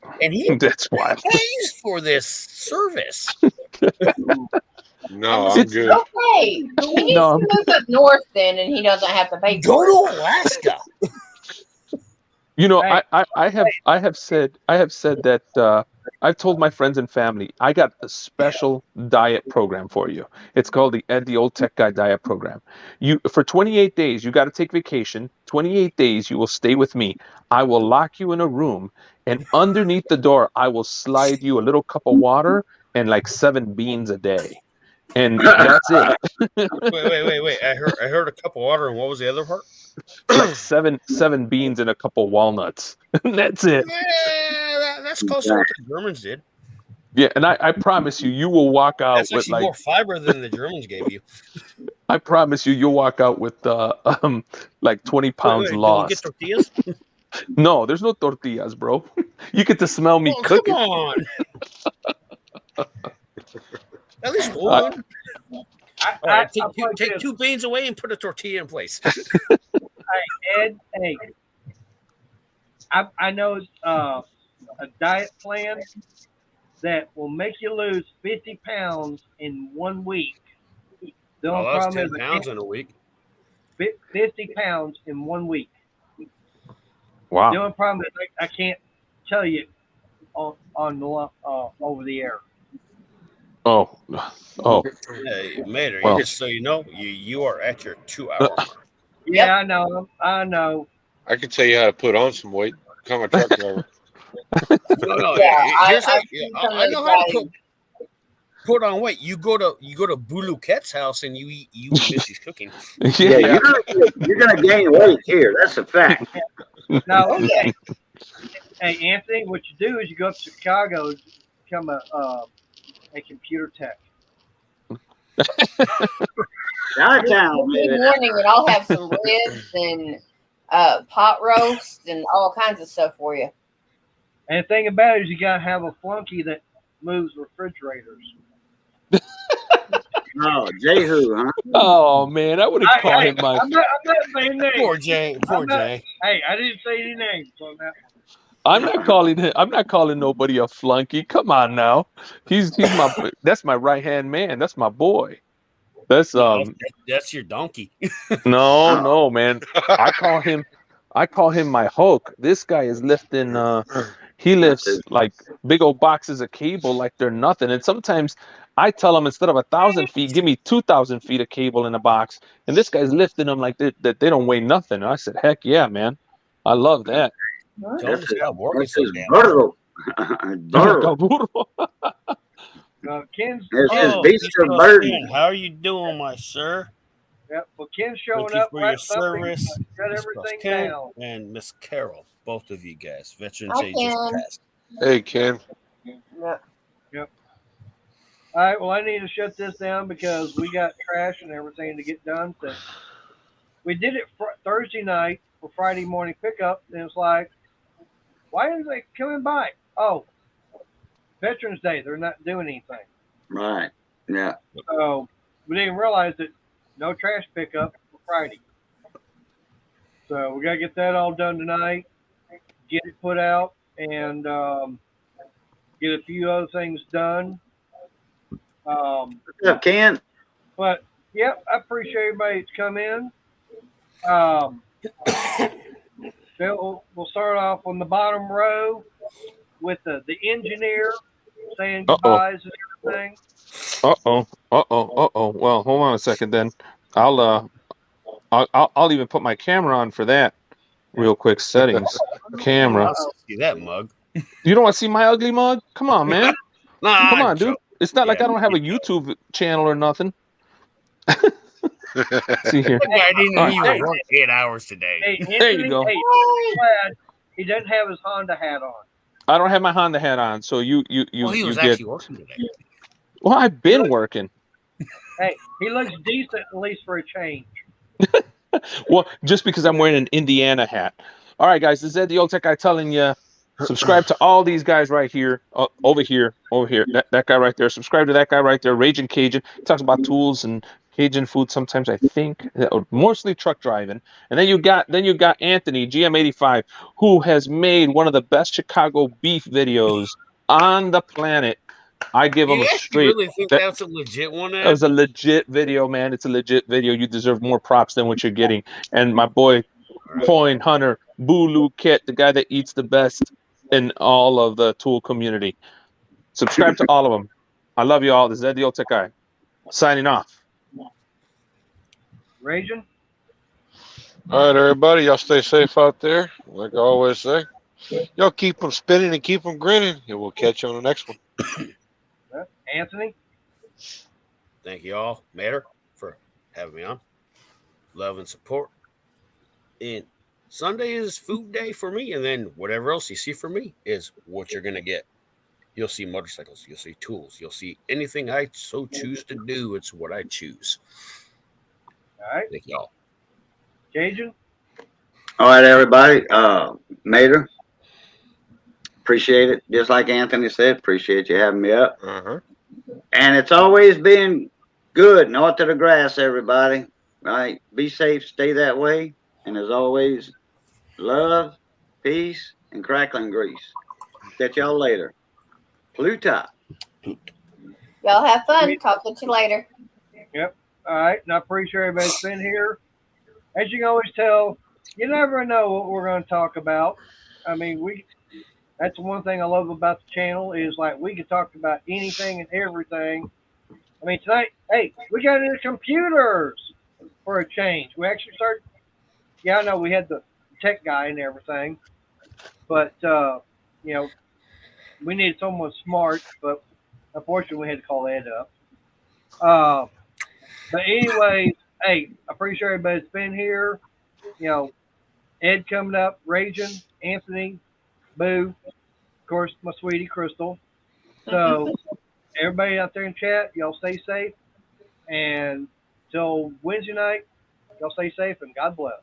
G: wild.
H: Pays for this service.
D: No, I'm good.
F: Okay. He needs to move up north then, and he doesn't have to pay.
H: Go to Alaska.
G: I have said that I've told my friends and family I got a special diet program for you. It's called the Ed the Old Tech Guy Diet Program. For 28 days you got to take vacation. 28 days you will stay with me. I will lock you in a room, and underneath the door I will slide you a little cup of water and like 7 beans a day. And that's it.
H: Wait. I heard a cup of water, and what was the other part?
G: Like seven beans and a couple walnuts. That's it.
H: Yeah, that's close to what the Germans did.
G: Yeah, and I promise you will walk out
H: That's
G: with
H: actually more fiber than the Germans gave you.
G: I promise you'll walk out with like 20 pounds lost.
H: Do we get tortillas?
G: No, there's no tortillas, bro. You get to smell me cooking.
H: Come on. At least one. All right, take 2 beans away and put a tortilla in place.
A: Ed, hey, I know a diet plan that will make you lose 50 pounds in 1 week. The only
H: that's
A: problem
H: 10 pounds in a week.
A: 50 pounds in 1 week.
G: Wow.
A: The only problem is I can't tell you on the over the air.
G: Oh,
H: Hey, Mater,
G: Well.
H: just so you know, you are at your 2 hour
G: Uh,
H: mark.
A: Yeah, I know.
D: I can tell you how to put on some weight. Become a truck driver.
H: No,
F: Yeah,
H: here's how
F: I've seen some of
H: I
F: those
H: know how to
F: guys.
H: put on weight. You go to Bulu Ket's house and you eat Missy's cooking.
B: Yeah,
G: yeah.
B: you're gonna gain weight here. That's a fact.
A: Now,
F: Oh yeah.
A: hey, Anthony, what you do is you go up to Chicago, become a computer tech.
B: Chi-town,
F: Good
B: baby.
F: morning, and I'll have some ribs and pot roast and all kinds of stuff for you.
A: And the thing about it is you gotta have a flunky that moves refrigerators.
B: Oh, Jehu, huh?
G: Oh man, I would have called him my.
A: I'm not saying names.
H: Poor Jay. Poor
A: I'm not-
H: Jay.
A: Hey, I didn't say any names on that one.
G: I'm not calling nobody a flunky. Come on now. He's my. That's my right hand man. That's my boy. That's
H: No, that's your donkey.
G: no man. I call him my Hulk. This guy is lifting. He lifts like big old boxes of cable like they're nothing. And sometimes I tell him instead of 1,000 feet, give me 2,000 feet of cable in a box. And this guy's lifting them like they don't weigh nothing. And I said, heck yeah, man. I love that.
H: Tell him to stop working
B: This
H: so
B: is
H: damn.
B: burro. Burro.
A: Ken's
B: This is
H: Oh,
B: beast of
H: Mr.
B: burden.
H: Ken, how are you doing, my sir?
A: Yep, well, Ken's showing
H: Thank you
A: up,
H: for your
A: wrapped up, and
H: service,
A: got
H: Mr.
A: everything
H: Ken
A: down.
H: and Miss Carol, both of you guys. Veterans
F: Hi,
H: Day just
F: Ken.
H: passed.
D: Hey, Ken.
F: Yeah.
A: All right, well, I need to shut this down because we got trash and everything to get done. So we did it Thursday night for Friday morning pickup, and it's like, why aren't they coming by? Oh, Veterans Day, they're not doing anything.
B: Right. Yeah.
A: So we didn't realize that no trash pickup for Friday. So we got to get that all done tonight, get it put out, and get a few other things done.
B: What's up, Ken?
A: But, yep, I appreciate everybody that's come in. We'll start off on the bottom row with the engineer saying goodbyes and everything.
G: Well, hold on a second then. I'll even put my camera on for that real quick. Settings, camera.
H: I'll see that mug.
G: You don't want to see my ugly mug? Come on, man.
H: Nah,
G: Come on, dude.
H: joke.
G: It's not like
H: Yeah.
G: I don't have a YouTube channel or nothing. See here.
H: I didn't
G: All right.
H: even work 8 hours today.
A: Hey, Anthony,
G: There you go.
A: Hey, I'm glad he doesn't have his Honda hat on.
G: I don't have my Honda hat on, so you
H: Well, he was
G: get.
H: actually working today.
G: Well, I've been working.
A: Hey, he looks decent at least for a change.
G: Well, just because I'm wearing an Indiana hat. All right, guys, this is Ed the Old Tech Guy telling you, subscribe to all these guys right here, over here, that guy right there. Subscribe to that guy right there, Raging Cajun. He talks about tools and Cajun food sometimes, I think, mostly truck driving. And then you got Anthony, GM85, who has made one of the best Chicago beef videos on the planet. I give him
H: You
G: a
H: actually
G: straight.
H: really think that's a legit one?
G: That was a legit video, man. It's a legit video. You deserve more props than what you're getting. And my boy, Coin Hunter, Bulu Kit, the guy that eats the best in all of the tool community. Subscribe to all of them. I love you all. This is Ed the Old Tech Guy. Signing off.
A: Raging?
D: All right, everybody. Y'all stay safe out there. Like I always say, y'all keep them spinning and keep them grinning, and we'll catch you on the next one.
A: Anthony?
H: Thank you all, Mater, for having me on. Love and support. And Sunday is food day for me, and then whatever else you see from me is what you're going to get. You'll see motorcycles. You'll see tools. You'll see anything I so choose to do. It's what I choose.
A: All right.
H: Thank y'all.
A: Cajun?
B: All right, everybody. Mater, appreciate it. Just like Anthony said, appreciate you having me up.
D: Uh-huh.
B: And it's always been good north of the grass, everybody. Right? Be safe, stay that way. And as always, love, peace, and crackling grease. Catch y'all later. Pluta.
F: Y'all have fun. Talk with you later.
A: Yep. All right. And I appreciate everybody's been here. As you can always tell, you never know what we're going to talk about. I mean, That's one thing I love about the channel is like we can talk about anything and everything. I mean, tonight, hey, we got into computers for a change. We actually started. Yeah, I know we had the tech guy and everything, but you know, we needed someone smart. But unfortunately, we had to call Ed up. Uh, but anyways, hey, I appreciate everybody that's been here. You know, Ed coming up, Raging, Anthony, Boo, of course, my sweetie Crystal. So everybody out there in chat, y'all stay safe. And till Wednesday night, y'all stay safe and God bless.